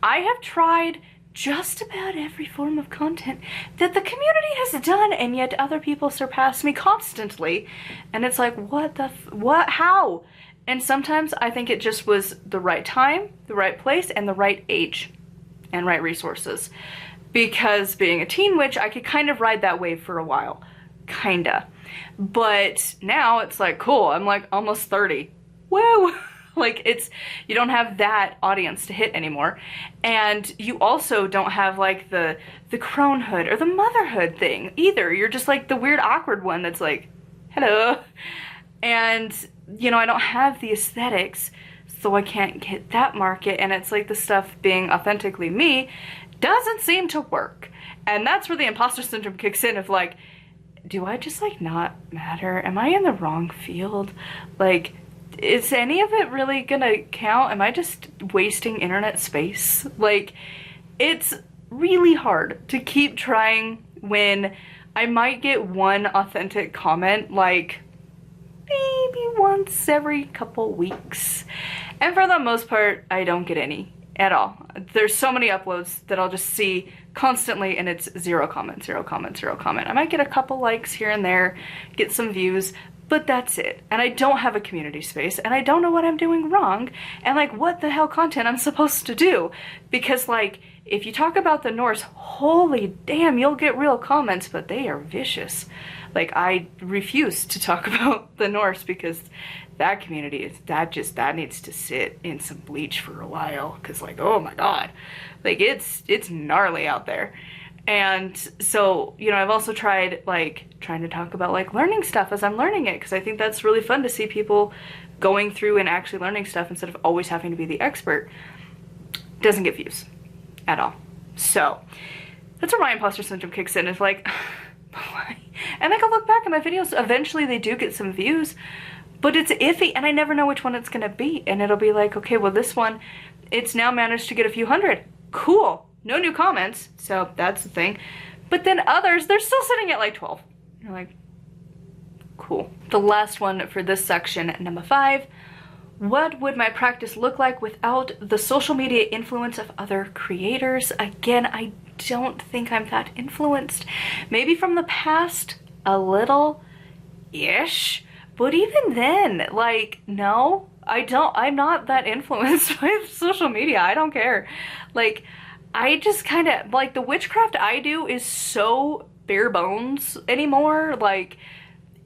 I have tried just about every form of content that the community has done, and yet other people surpass me constantly. And it's like, what, how? And sometimes I think it just was the right time, the right place, and the right age, and right resources. Because being a teen witch, I could kind of ride that wave for a while. Kinda. But now it's like, cool, I'm like almost 30. Woo! Like, it's, you don't have that audience to hit anymore. And you also don't have like the cronehood or the motherhood thing either. You're just like the weird awkward one that's like, hello. And, you know, I don't have the aesthetics, so I can't get that market. And it's like the stuff being authentically me doesn't seem to work. And that's where the imposter syndrome kicks in of like, do I just like not matter? Am I in the wrong field? Like, is any of it really gonna count? Am I just wasting internet space? Like, it's really hard to keep trying when I might get one authentic comment, like maybe once every couple weeks. And for the most part, I don't get any at all. There's so many uploads that I'll just see constantly and it's 0 comment, 0 comment, 0 comment. I might get a couple likes here and there, get some views, but that's it. And I don't have a community space, and I don't know what I'm doing wrong, and like what the hell content I'm supposed to do. Because like, if you talk about the Norse, holy damn, you'll get real comments, but they are vicious. Like, I refuse to talk about the Norse because that community is, that needs to sit in some bleach for a while. Cause like, oh my God, like it's gnarly out there. And so, you know, I've also tried like trying to talk about like learning stuff as I'm learning it, because I think that's really fun to see people going through and actually learning stuff instead of always having to be the expert. Doesn't get views at all. So that's where my imposter syndrome kicks in. It's like, why? And like, I'll look back at my videos, eventually they do get some views, but it's iffy and I never know which one it's gonna be. And it'll be like, okay, well this one, it's now managed to get a few hundred. Cool. No new comments, so that's the thing. But then others, they're still sitting at like 12. You're like, cool. The last one for this section, number 5. What would my practice look like without the social media influence of other creators? Again, I don't think I'm that influenced. Maybe from the past, a little-ish. But even then, like, no, I'm not that influenced by social media. I don't care. Like, I just kind of, like, the witchcraft I do is so bare bones anymore. Like,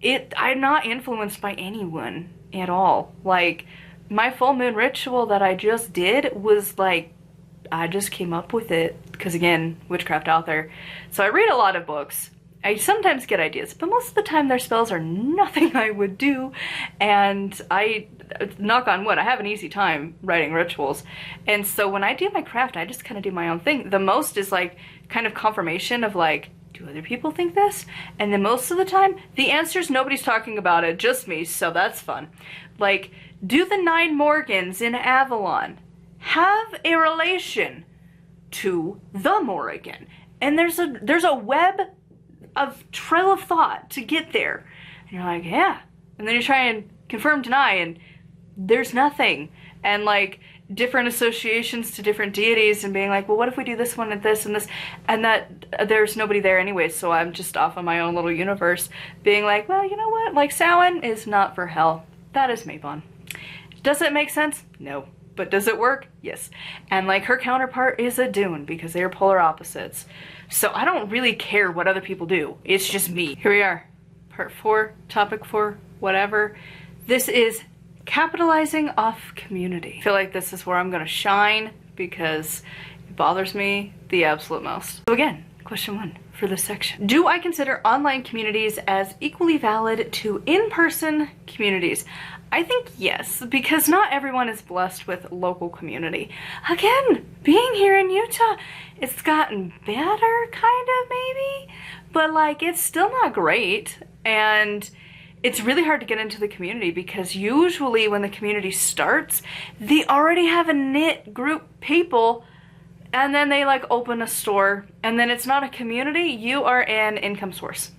I'm not influenced by anyone at all. Like, my full moon ritual that I just did was, like, I just came up with it. Because, again, witchcraft author. So I read a lot of books. I sometimes get ideas, but most of the time their spells are nothing I would do. And I, knock on wood, I have an easy time writing rituals. And so when I do my craft, I just kind of do my own thing. The most is like kind of confirmation of like, do other people think this? And then most of the time, the answer is nobody's talking about it, just me, so that's fun. Like, do the 9 Morgans in Avalon have a relation to the Morrigan? And there's a web of trail of thought to get there. And you're like, yeah. And then you try and confirm, deny, and there's nothing. And like different associations to different deities and being like, well, what if we do this one and this and this? And that there's nobody there anyway, so I'm just off in my own little universe being like, well, you know what? Like, Samhain is not for hell. That is Mabon. Does it make sense? No. But does it work? Yes. And like her counterpart is a Dune because they are polar opposites. So I don't really care what other people do. It's just me. Here we are. Part 4, topic 4, whatever. This is capitalizing off community. I feel like this is where I'm gonna shine because it bothers me the absolute most. So again, question 1 for this section. Do I consider online communities as equally valid to in-person communities? I think yes, because not everyone is blessed with local community. Again, being here in Utah, it's gotten better, kind of, maybe, but like, it's still not great, and it's really hard to get into the community because usually when the community starts, they already have a knit group people, and then they like open a store, and then it's not a community, you are an income source.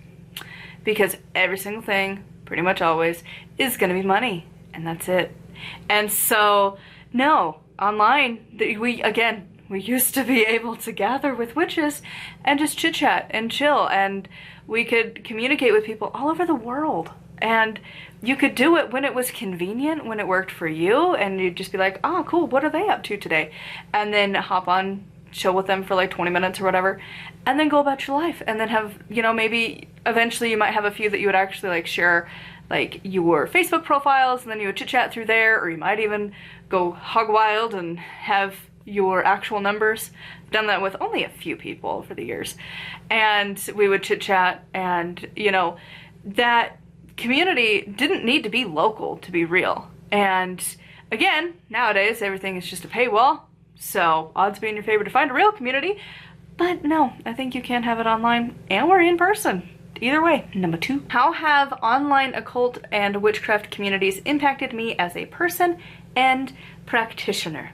Because every single thing, pretty much always, is gonna be money, and that's it. And so, no, online, we used to be able to gather with witches and just chit chat and chill, and we could communicate with people all over the world. And you could do it when it was convenient, when it worked for you, and you'd just be like, oh cool, what are they up to today? And then hop on, chill with them for like 20 minutes or whatever, and then go about your life, and then have, you know, maybe eventually you might have a few that you would actually like share like your Facebook profiles, and then you would chit chat through there, or you might even go hog wild and have your actual numbers. I've done that with only a few people over the years, and we would chit chat, and you know, that community didn't need to be local to be real. And again, nowadays everything is just a paywall, so odds be in your favor to find a real community. But no, I think you can have it online and or in person. Either way. Number 2, how have online occult and witchcraft communities impacted me as a person and practitioner?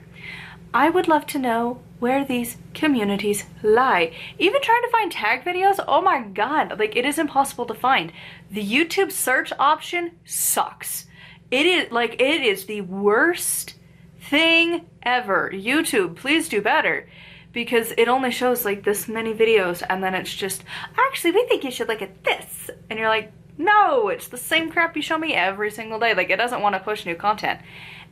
I would love to know where these communities lie. Even trying to find tag videos, oh my god, like it is impossible to find. The YouTube search option sucks. It is the worst thing ever. YouTube, please do better. Because it only shows like this many videos, and then it's just, actually we think you should look at this. And you're like, No, it's the same crap you show me every single day. Like, it doesn't want to push new content.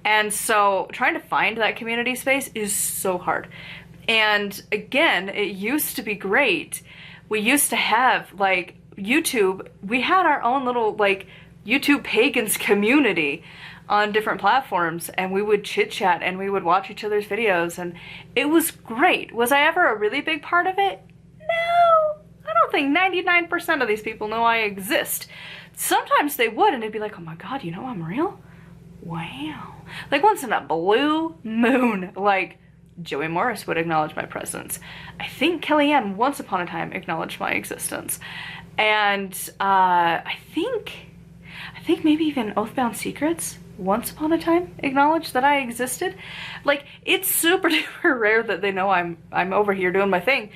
And so trying to find that community space is so hard. And again, it used to be great. We used to have, like, YouTube. We had our own little, like, YouTube Pagans community on different platforms, and we would chit chat and we would watch each other's videos, and it was great. Was I ever a really big part of it? No, I don't think 99% of these people know I exist. Sometimes they would, and they'd be like, oh my god, you know I'm real? Wow. Like, once in a blue moon, like, Joey Morris would acknowledge my presence. I think Kellyanne once upon a time acknowledged my existence. And I think maybe even Oathbound Secrets once upon a time acknowledged that I existed. Like, it's super duper rare that they know I'm over here doing my thing,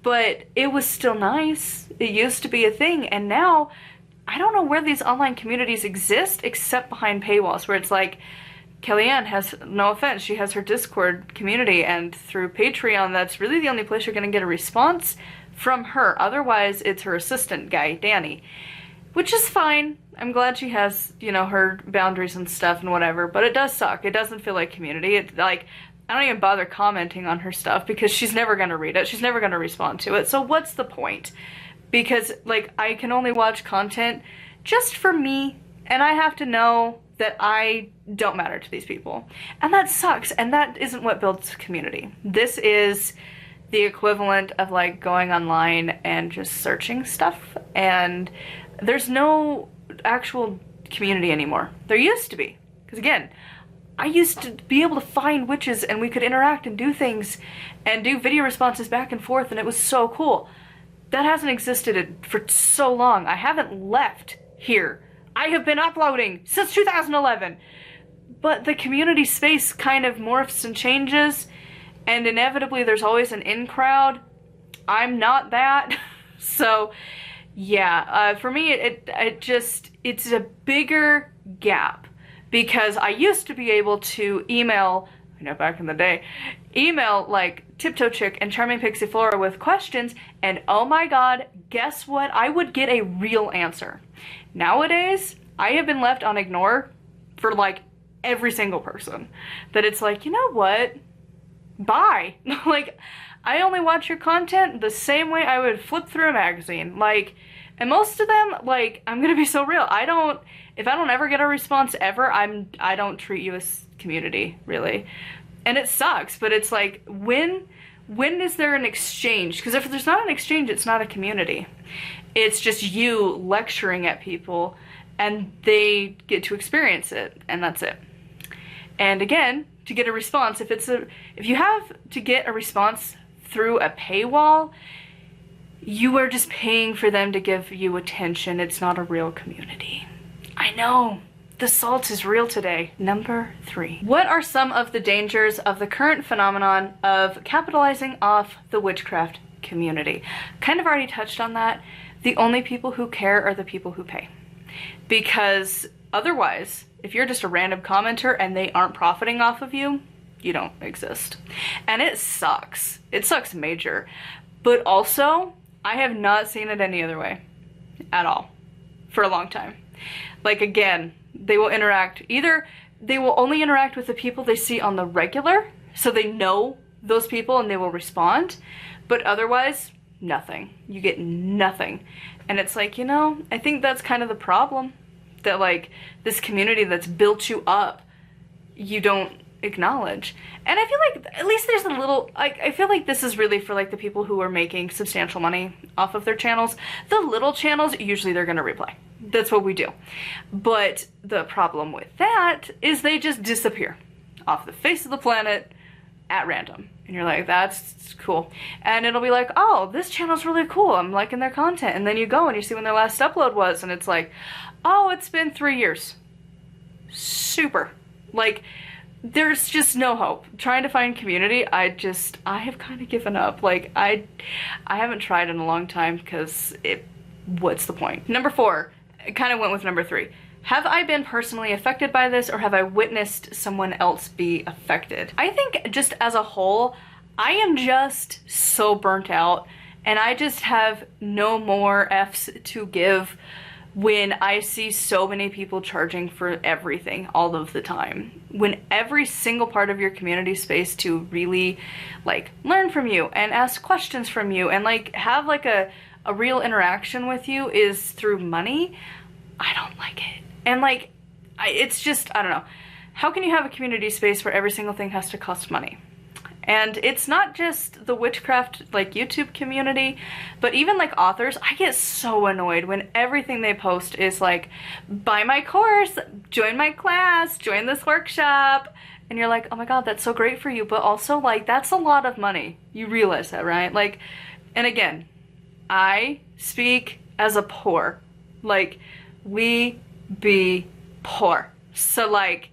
but it was still nice. It used to be a thing, and now I don't know where these online communities exist except behind paywalls, where it's like, Kellyanne has, no offense, she has her Discord community, and through Patreon, that's really the only place you're gonna get a response from her. Otherwise, it's her assistant guy, Danny, which is fine. I'm glad she has, you know, her boundaries and stuff and whatever, but it does suck. It doesn't feel like community. It, like, I don't even bother commenting on her stuff because she's never gonna read it. She's never gonna respond to it. So what's the point? Because, like, I can only watch content just for me, and I have to know that I don't matter to these people. And that sucks, and that isn't what builds community. This is the equivalent of, like, going online and just searching stuff, and there's no actual community anymore. There used to be, because again, I used to be able to find witches and we could interact and do things and do video responses back and forth, and it was so cool. That hasn't existed for so long. I haven't left here. I have been uploading since 2011. But the community space kind of morphs and changes, and inevitably there's always an in crowd. I'm not that. So yeah, for me it's a bigger gap, because I used to be able to email, you know, back in the day, email like Tiptoe Chick and Charming Pixie Flora with questions, and oh my god, guess what? I would get a real answer. Nowadays, I have been left on ignore for like every single person. That it's like, you know what? Bye. Like, I only watch your content the same way I would flip through a magazine. Like, and most of them, like, I'm gonna be so real, if I don't ever get a response ever, I don't treat you as community, really. And it sucks, but it's like, when is there an exchange? Because if there's not an exchange, it's not a community. It's just you lecturing at people, and they get to experience it, and that's it. And again, to get a response, if you have to get a response through a paywall, you are just paying for them to give you attention. It's not a real community. I know, the salt is real today. Number 3. What are some of the dangers of the current phenomenon of capitalizing off the witchcraft community? Kind of already touched on that. The only people who care are the people who pay. Because otherwise, if you're just a random commenter and they aren't profiting off of you, you don't exist. And it sucks. It sucks major. But also, I have not seen it any other way at all for a long time. Like, again, they will interact, either they will only interact with the people they see on the regular, so they know those people and they will respond, but otherwise, nothing. You get nothing. And it's like, you know, I think that's kind of the problem, that like this community that's built you up, you don't acknowledge. And I feel like at least there's a little, I feel like this is really for like the people who are making substantial money off of their channels. The little channels, usually they're gonna replay. That's what we do. But the problem with that is they just disappear off the face of the planet at random. And you're like, that's cool. And it'll be like, oh, this channel's really cool, I'm liking their content. And then you go and you see when their last upload was, and it's like, oh, it's been 3 years. Super. Like, there's just no hope. Trying to find community, I have kind of given up. Like, I haven't tried in a long time, because what's the point? Number 4, I kind of went with number 3. Have I been personally affected by this, or have I witnessed someone else be affected? I think just as a whole, I am just so burnt out, and I just have no more F's to give when I see so many people charging for everything all of the time. When every single part of your community space to really like learn from you and ask questions from you and like have like a real interaction with you is through money, I don't like it. And like, it's just, I don't know. How can you have a community space where every single thing has to cost money? And it's not just the Witchcraft like YouTube community, but even like authors. I get so annoyed when everything they post is like, buy my course, join my class, join this workshop. And you're like, oh my God, that's so great for you. But also like, that's a lot of money. You realize that, right? Like, and again, I speak as a poor, like we be poor. So like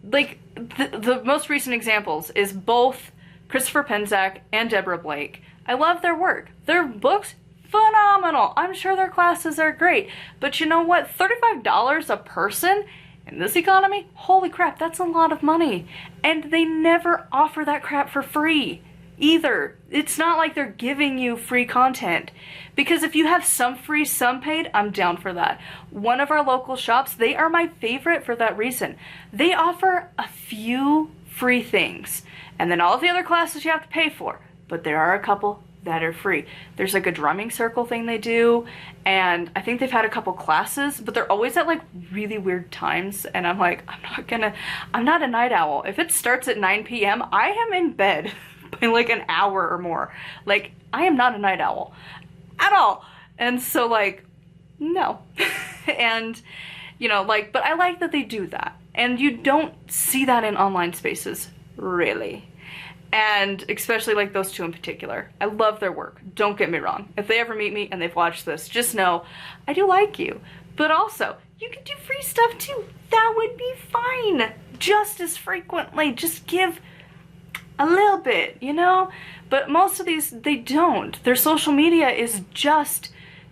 the most recent examples is both Christopher Penczak and Deborah Blake. I love their work. Their books, phenomenal. I'm sure their classes are great. But you know what? $35 a person in this economy? Holy crap, that's a lot of money. And they never offer that crap for free either. It's not like they're giving you free content. Because if you have some free, some paid, I'm down for that. One of our local shops, they are my favorite for that reason. They offer a few free things. And then all of the other classes you have to pay for. But there are a couple that are free. There's like a drumming circle thing they do. And I think they've had a couple classes, but they're always at like really weird times. And I'm like, I'm not a night owl. If it starts at 9 p.m., I am in bed by like an hour or more. Like, I am not a night owl at all. And so like, no. And, you know, like, but I like that they do that. And you don't see that in online spaces, really. And especially like those two in particular. I love their work. Don't get me wrong. If they ever meet me and they've watched this, just know I do like you. But also, you can do free stuff too. That would be fine. Just as frequently. Just give a little bit, you know? But most of these, they don't. Their social media is just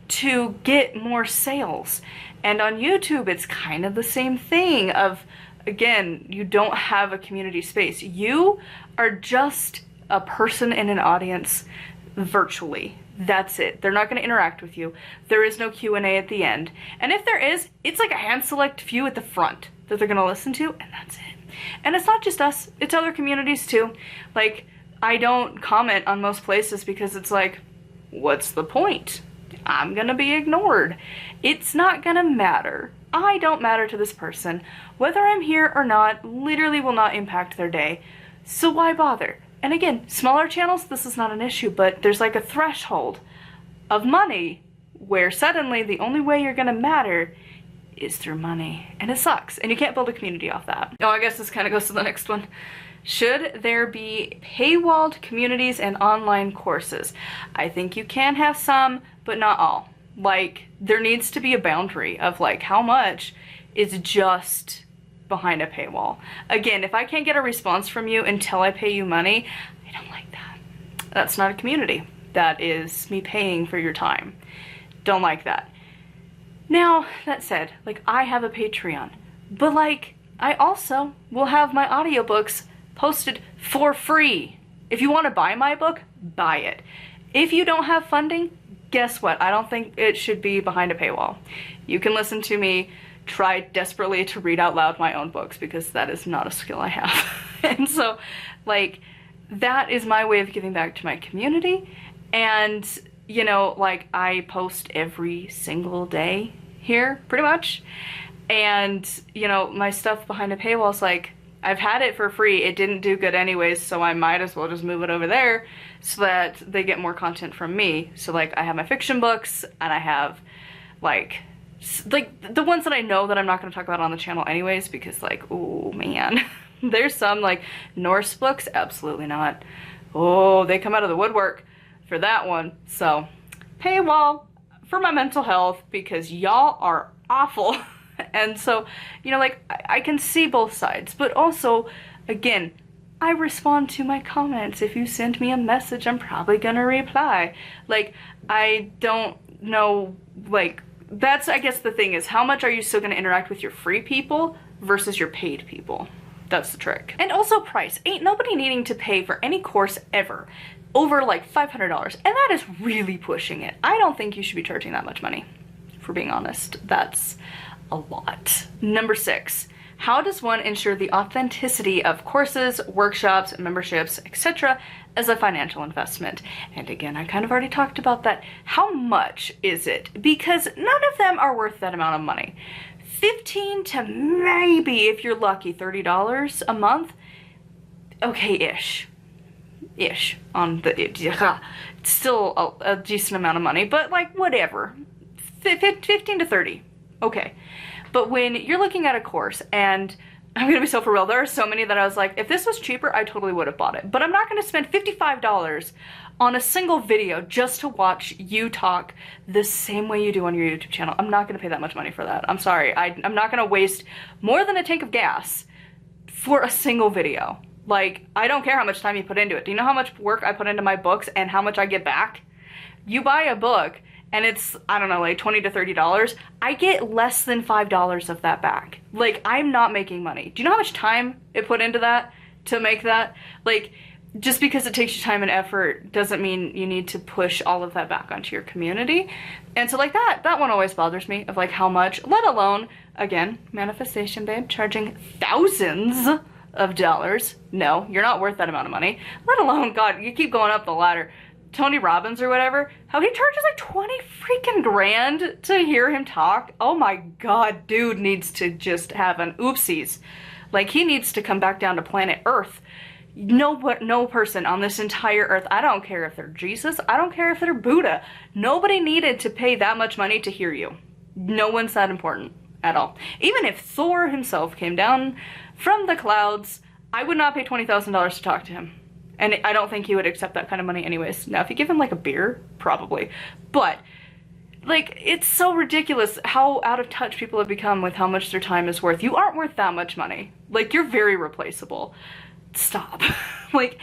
to get more sales. And on YouTube, it's kind of the same thing of, again, you don't have a community space. You are just a person in an audience virtually. That's it. They're not going to interact with you. There is no Q&A at the end. And if there is, it's like a hand select few at the front that they're going to listen to, and that's it. And it's not just us, it's other communities too. Like, I don't comment on most places because it's like, what's the point? I'm gonna be ignored. It's not gonna matter. I don't matter to this person. Whether I'm here or not literally will not impact their day. So why bother? And again, smaller channels, this is not an issue, but there's like a threshold of money where suddenly the only way you're gonna matter is through money. And it sucks. And you can't build a community off that. Oh, I guess this kind of goes to the next one. Should there be paywalled communities and online courses? I think you can have some, but not all. Like, there needs to be a boundary of like how much is just behind a paywall. Again, if I can't get a response from you until I pay you money, I don't like that. That's not a community. That is me paying for your time. Don't like that. Now, that said, like, I have a Patreon, but like, I also will have my audiobooks posted for free. If you want to buy my book, buy it. If you don't have funding, guess what? I don't think it should be behind a paywall. You can listen to me try desperately to read out loud my own books because that is not a skill I have. And so, like, that is my way of giving back to my community. And you know, like, I post every single day here, pretty much. And, you know, my stuff behind a paywall is like, I've had it for free. It didn't do good anyways, so I might as well just move it over there so that they get more content from me. So, like, I have my fiction books, and I have, like the ones that I know that I'm not going to talk about on the channel anyways, because, like, oh, man. There's some, like, Norse books. Absolutely not. Oh, they come out of the woodwork for that one. So, paywall for my mental health because y'all are awful. And so, you know, like, I can see both sides, but also, again, I respond to my comments. If you send me a message, I'm probably gonna reply. Like, I don't know, like, that's, I guess the thing is, how much are you still gonna interact with your free people versus your paid people? That's the trick. And also price. Ain't nobody needing to pay for any course ever over like $500, and that is really pushing it. I don't think you should be charging that much money for being honest. That's a lot. Number 6, how does one ensure the authenticity of courses, workshops, memberships, etc. as a financial investment? And again, I kind of already talked about that. How much is it? Because none of them are worth that amount of money. 15 to maybe, if you're lucky, $30 a month. Okay-ish. Ish on the, still a decent amount of money, but like whatever. 15 to 30. Okay. But when you're looking at a course, and I'm gonna be so for real, there are so many that I was like, if this was cheaper, I totally would have bought it. But I'm not gonna spend $55 on a single video just to watch you talk the same way you do on your YouTube channel. I'm not gonna pay that much money for that. I'm sorry. I'm not gonna waste more than a tank of gas for a single video. Like, I don't care how much time you put into it. Do you know how much work I put into my books and how much I get back? You buy a book and it's, I don't know, like $20 to $30, I get less than $5 of that back. Like, I'm not making money. Do you know how much time it put into that to make that? Like, just because it takes you time and effort doesn't mean you need to push all of that back onto your community. And so like that one always bothers me, of like how much, let alone, again, manifestation babe, charging thousands of dollars. No, you're not worth that amount of money. Let alone, God, you keep going up the ladder. Tony Robbins or whatever, how he charges like 20 freaking grand to hear him talk. Oh my God, dude needs to just have an oopsies. Like, he needs to come back down to planet Earth. No person on this entire earth, I don't care if they're Jesus, I don't care if they're Buddha, nobody needed to pay that much money to hear you. No one's that important at all. Even if Thor himself came down from the clouds, I would not pay $20,000 to talk to him. And I don't think he would accept that kind of money anyways. Now, if you give him like a beer, probably. But, like, it's so ridiculous how out of touch people have become with how much their time is worth. You aren't worth that much money. Like, you're very replaceable. Stop. Like,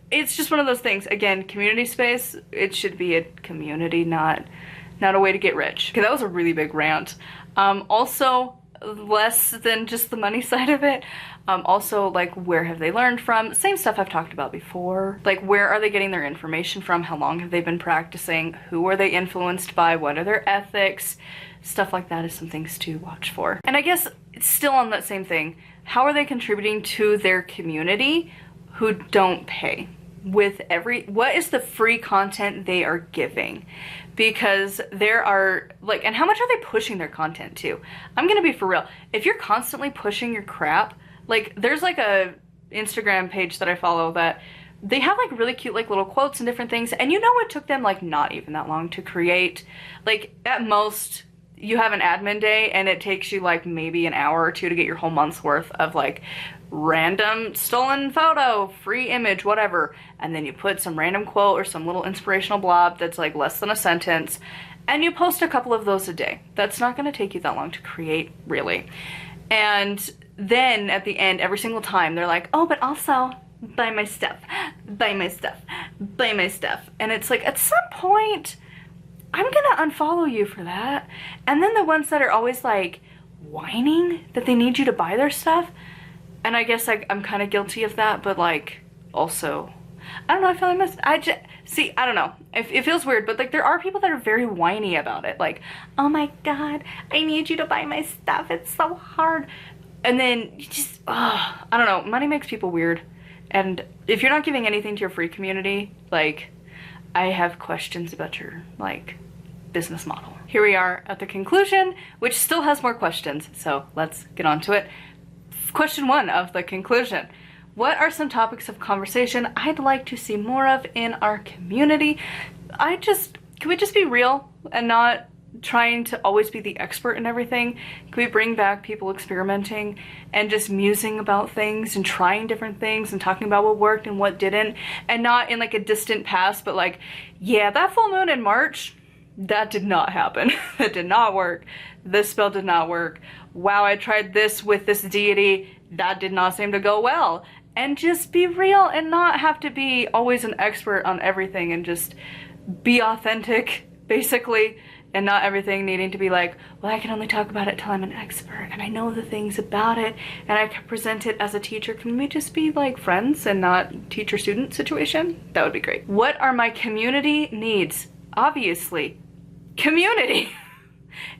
it's just one of those things. Again, community space, it should be a community, not a way to get rich. Okay, that was a really big rant. Also, less than just the money side of it. Also, like, where have they learned from? Same stuff I've talked about before. Like, where are they getting their information from? How long have they been practicing? Who are they influenced by? What are their ethics? Stuff like that is some things to watch for. And I guess it's still on that same thing. How are they contributing to their community who don't pay? What is the free content they are giving? Because there are, like, and how much are they pushing their content to? I'm gonna be for real. If you're constantly pushing your crap, like, there's like a Instagram page that I follow that they have like really cute like little quotes and different things, and you know it took them like not even that long to create. Like, at most you have an admin day and it takes you like maybe an hour or two to get your whole month's worth of like random stolen photo, free image, whatever, and then you put some random quote or some little inspirational blob that's like less than a sentence, and you post a couple of those a day. That's not going to take you that long to create, really. And then at the end, every single time, they're like, oh, but also buy my stuff, buy my stuff, buy my stuff. And it's like, at some point, I'm gonna unfollow you for that. And then the ones that are always like whining that they need you to buy their stuff, and I guess I'm kind of guilty of that, but like also, I don't know, I feel like I don't know, it feels weird, but like there are people that are very whiny about it, like, oh my God, I need you to buy my stuff, it's so hard. And then you just, I don't know, money makes people weird. And if you're not giving anything to your free community, like, I have questions about your, like, business model. Here we are at the conclusion, which still has more questions, so let's get on to it. Question 1 of the conclusion. What are some topics of conversation I'd like to see more of in our community? Can we just be real and not trying to always be the expert in everything? Can we bring back people experimenting and just musing about things and trying different things and talking about what worked and what didn't, and not in like a distant past, but like, yeah, that full moon in March, that did not happen. That did not work. This spell did not work. Wow, I tried this with this deity, that did not seem to go well. And just be real and not have to be always an expert on everything, and just be authentic, basically. And not everything needing to be like, well, I can only talk about it till I'm an expert and I know the things about it and I can present it as a teacher. Can we just be like friends and not teacher-student situation? That would be great. What are my community needs? Obviously, community.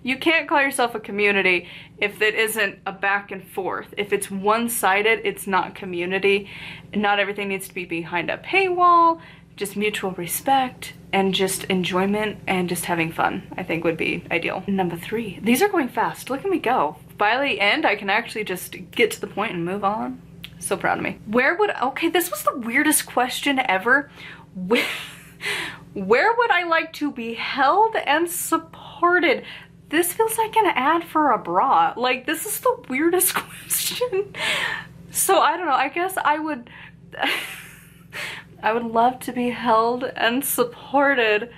You can't call yourself a community if it isn't a back and forth. If it's one-sided, it's not community. Not everything needs to be behind a paywall. Just mutual respect and just enjoyment and just having fun, I think would be ideal. Number 3. These are going fast. Look at me go. By the end, I can actually just get to the point and move on. So proud of me. Okay, this was the weirdest question ever. Where would I like to be held and supported? This feels like an ad for a bra. Like, this is the weirdest question. So I don't know, I guess I would I would love to be held and supported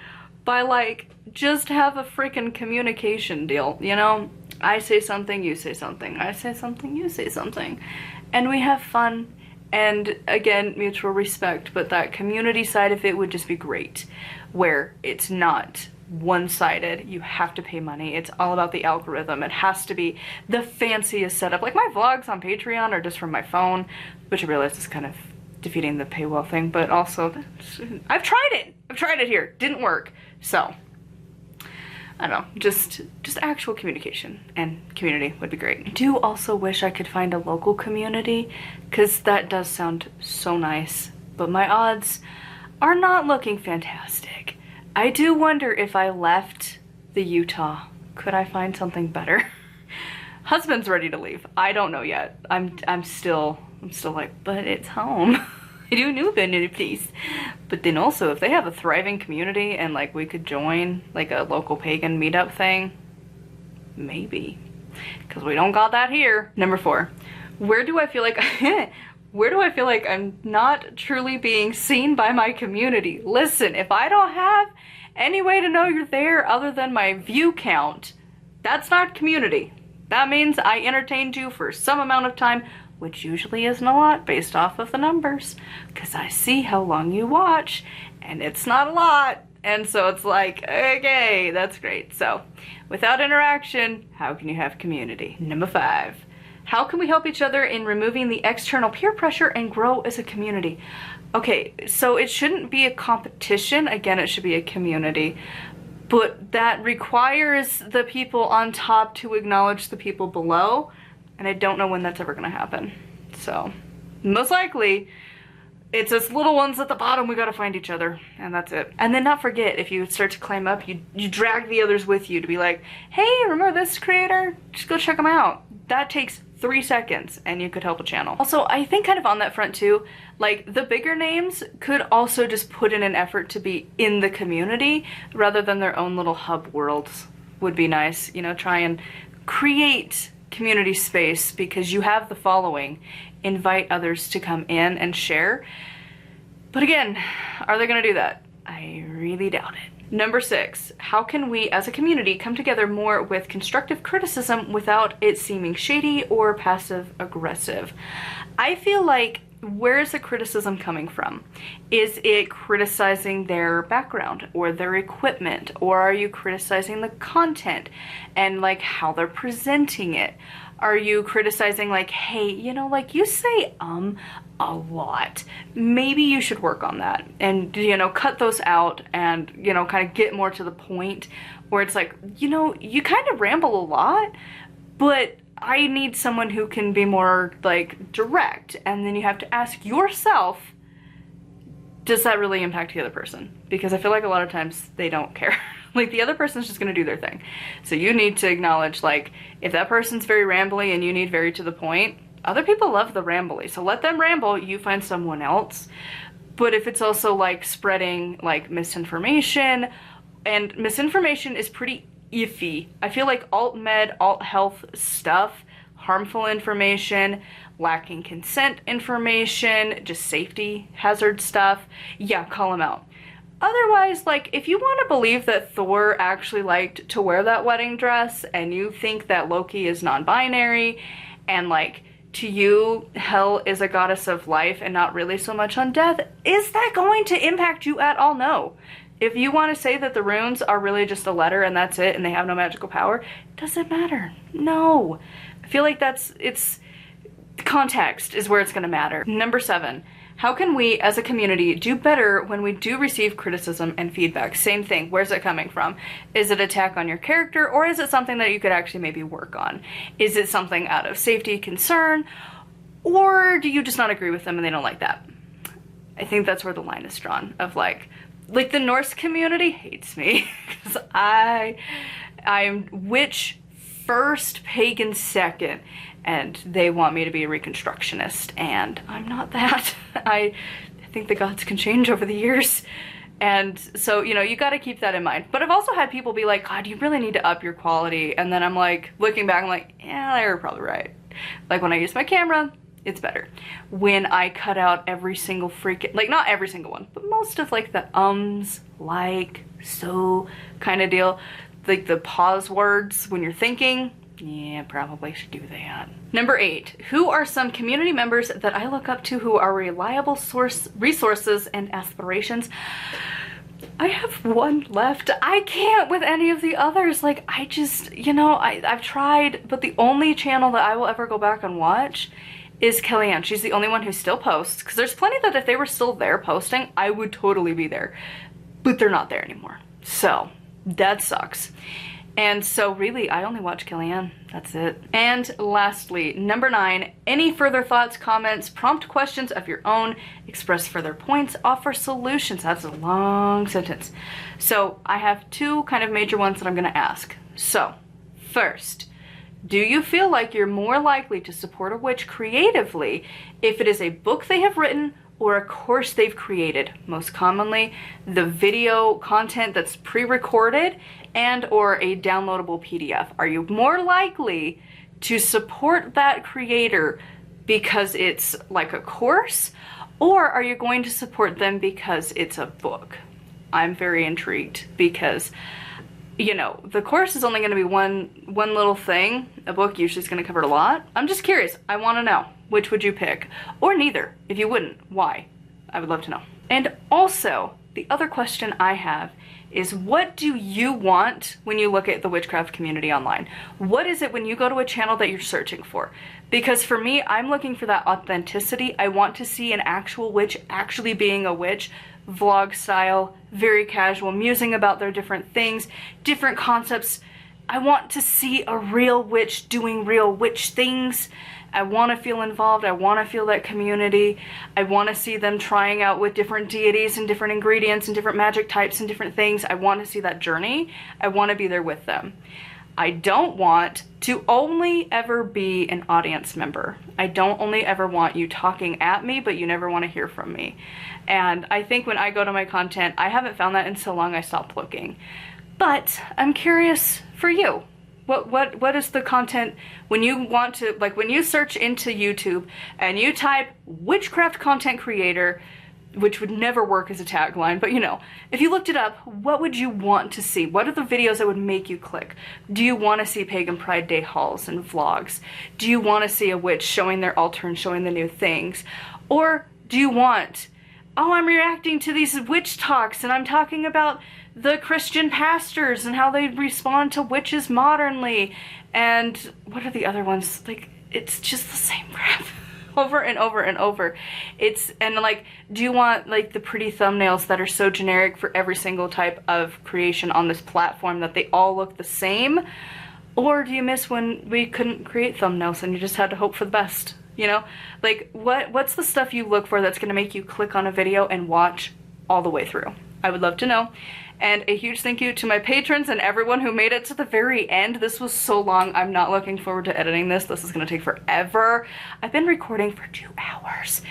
by, like, just have a freaking communication deal, you know? I say something, you say something. I say something, you say something. And we have fun. And again, mutual respect, but that community side of it would just be great, where it's not one-sided. You have to pay money. It's all about the algorithm. It has to be the fanciest setup. Like, my vlogs on Patreon are just from my phone, which I realize is kind of defeating the paywall thing, but also I've tried it here. Didn't work. So I don't know, just actual communication and community would be great. I do also wish I could find a local community, because that does sound so nice, but my odds are not looking fantastic. I do wonder if I left the Utah, could I find something better? Husband's ready to leave. I don't know yet. I'm still like, but it's home. I do know a new place. But then also, if they have a thriving community and, like, we could join, like, a local pagan meetup thing, maybe. Because we don't got that here. Number 4, where do I feel like I'm not truly being seen by my community? Listen, if I don't have any way to know you're there other than my view count, that's not community. That means I entertained you for some amount of time, which usually isn't a lot based off of the numbers, because I see how long you watch, and it's not a lot. And so it's like, okay, that's great. So without interaction, how can you have community? Number 5, how can we help each other in removing the external peer pressure and grow as a community? Okay, so it shouldn't be a competition. Again, it should be a community. But that requires the people on top to acknowledge the people below. And I don't know when that's ever gonna happen. So, most likely, it's us little ones at the bottom, we gotta find each other, and that's it. And then not forget, if you start to climb up, you drag the others with you to be like, hey, remember this creator? Just go check them out. That takes 3 seconds, and you could help a channel. Also, I think kind of on that front too, like, the bigger names could also just put in an effort to be in the community, rather than their own little hub worlds would be nice. You know, try and create community space because you have the following. Invite others to come in and share. But again, are they gonna do that? I really doubt it. Number 6, how can we as a community come together more with constructive criticism without it seeming shady or passive aggressive? I feel like, where is the criticism coming from? Is it criticizing their background or their equipment? Or are you criticizing the content and, like, how they're presenting it? Are you criticizing, like, hey, you know, like, you say a lot. Maybe you should work on that and, you know, cut those out and, you know, kind of get more to the point, where it's like, you know, you kind of ramble a lot, but I need someone who can be more, like, direct. And then you have to ask yourself, does that really impact the other person? Because I feel like a lot of times they don't care. Like, the other person's just gonna do their thing. So you need to acknowledge, like, if that person's very rambly and you need very to the point, other people love the rambly. So let them ramble, you find someone else. But if it's also, like, spreading, like, misinformation, and misinformation is pretty iffy. I feel like alt-med, alt-health stuff, harmful information, lacking consent information, just safety hazard stuff, yeah, call them out. Otherwise, like, if you want to believe that Thor actually liked to wear that wedding dress, and you think that Loki is non-binary, and, like, to you, Hel is a goddess of life and not really so much on death, is that going to impact you at all? No. If you want to say that the runes are really just a letter and that's it, and they have no magical power, does it matter? No. I feel like it's context is where it's going to matter. Number 7, How can we as a community do better when we do receive criticism and feedback? Same thing. Where's it coming from? Is it attack on your character, or is it something that you could actually maybe work on? Is it something out of safety concern, or do you just not agree with them and they don't like that? I think that's where the line is drawn of like the Norse community hates me because I'm witch first, pagan second, and they want me to be a reconstructionist, and I'm not that. I think the gods can change over the years, and so, you know, you got to keep that in mind. But I've also had people be like, God, you really need to up your quality, and then I'm like, looking back, I'm like, yeah, they were probably right. Like when I use my camera, it's better. When I cut out every single freaking, like not every single one, but most of like the like, so kind of deal, like the pause words when you're thinking, yeah, probably should do that. Number 8, who are some community members that I look up to who are reliable resources and aspirations? I have one left. I can't with any of the others. Like, I just, you know, I've tried, but the only channel that I will ever go back and watch is Kellyanne. She's the only one who still posts, because there's plenty that if they were still there posting, I would totally be there, but they're not there anymore. So that sucks. And so really, I only watch Kellyanne. That's it. And lastly, number 9, any further thoughts, comments, prompt questions of your own, express further points, offer solutions. That's a long sentence. So I have 2 kind of major ones that I'm gonna ask. So first, do you feel like you're more likely to support a witch creatively if it is a book they have written or a course they've created? Most commonly, the video content that's pre-recorded and or a downloadable PDF. Are you more likely to support that creator because it's like a course, or are you going to support them because it's a book? I'm very intrigued because, you know, the course is only going to be one little thing. A book usually is going to cover a lot. I'm just curious. I want to know, which would you pick? Or neither. If you wouldn't, why? I would love to know. And also, the other question I have is, what do you want when you look at the witchcraft community online? What is it when you go to a channel that you're searching for? Because for me, I'm looking for that authenticity. I want to see an actual witch actually being a witch, vlog style, very casual, musing about their different things, different concepts. I want to see a real witch doing real witch things. I want to feel involved. I want to feel that community. I want to see them trying out with different deities and different ingredients and different magic types and different things. I want to see that journey. I want to be there with them. I don't want to only ever be an audience member. I don't only ever want you talking at me, but you never want to hear from me. And I think when I go to my content, I haven't found that in so long I stopped looking. But I'm curious for you. What is the content when you want to, like when you search into YouTube and you type witchcraft content creator, which would never work as a tagline, but you know, if you looked it up, what would you want to see? What are the videos that would make you click? Do you want to see Pagan Pride Day hauls and vlogs? Do you want to see a witch showing their altar and showing the new things? Or do you want, oh, I'm reacting to these witch talks and I'm talking about the Christian pastors and how they respond to witches modernly, and what are the other ones? Like, it's just the same crap over and over and over. And like, do you want like the pretty thumbnails that are so generic for every single type of creation on this platform that they all look the same? Or do you miss when we couldn't create thumbnails and you just had to hope for the best? You know, like what's the stuff you look for that's going to make you click on a video and watch all the way through? I would love to know. And a huge thank you to my patrons and everyone who made it to the very end. This was so long. I'm not looking forward to editing this. This is going to take forever. I've been recording for 2 hours,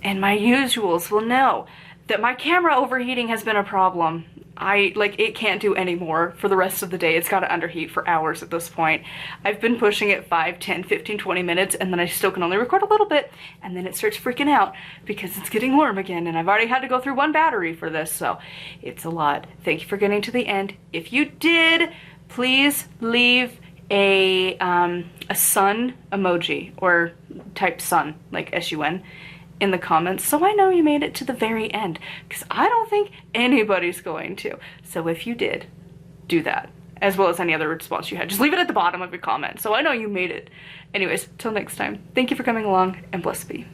and my usuals will know that my camera overheating has been a problem. It can't do any more for the rest of the day. It's got to underheat for hours at this point. I've been pushing it 5, 10, 15, 20 minutes, and then I still can only record a little bit, and then it starts freaking out because it's getting warm again, and I've already had to go through 1 battery for this, so it's a lot. Thank you for getting to the end. If you did, please leave a sun emoji, or type sun, like S-U-N, in the comments so I know you made it to the very end, because I don't think anybody's going to. So if you did, do that, as well as any other response you had. Just leave it at the bottom of your comment so I know you made it. Anyways, till next time, thank you for coming along, and blessed be.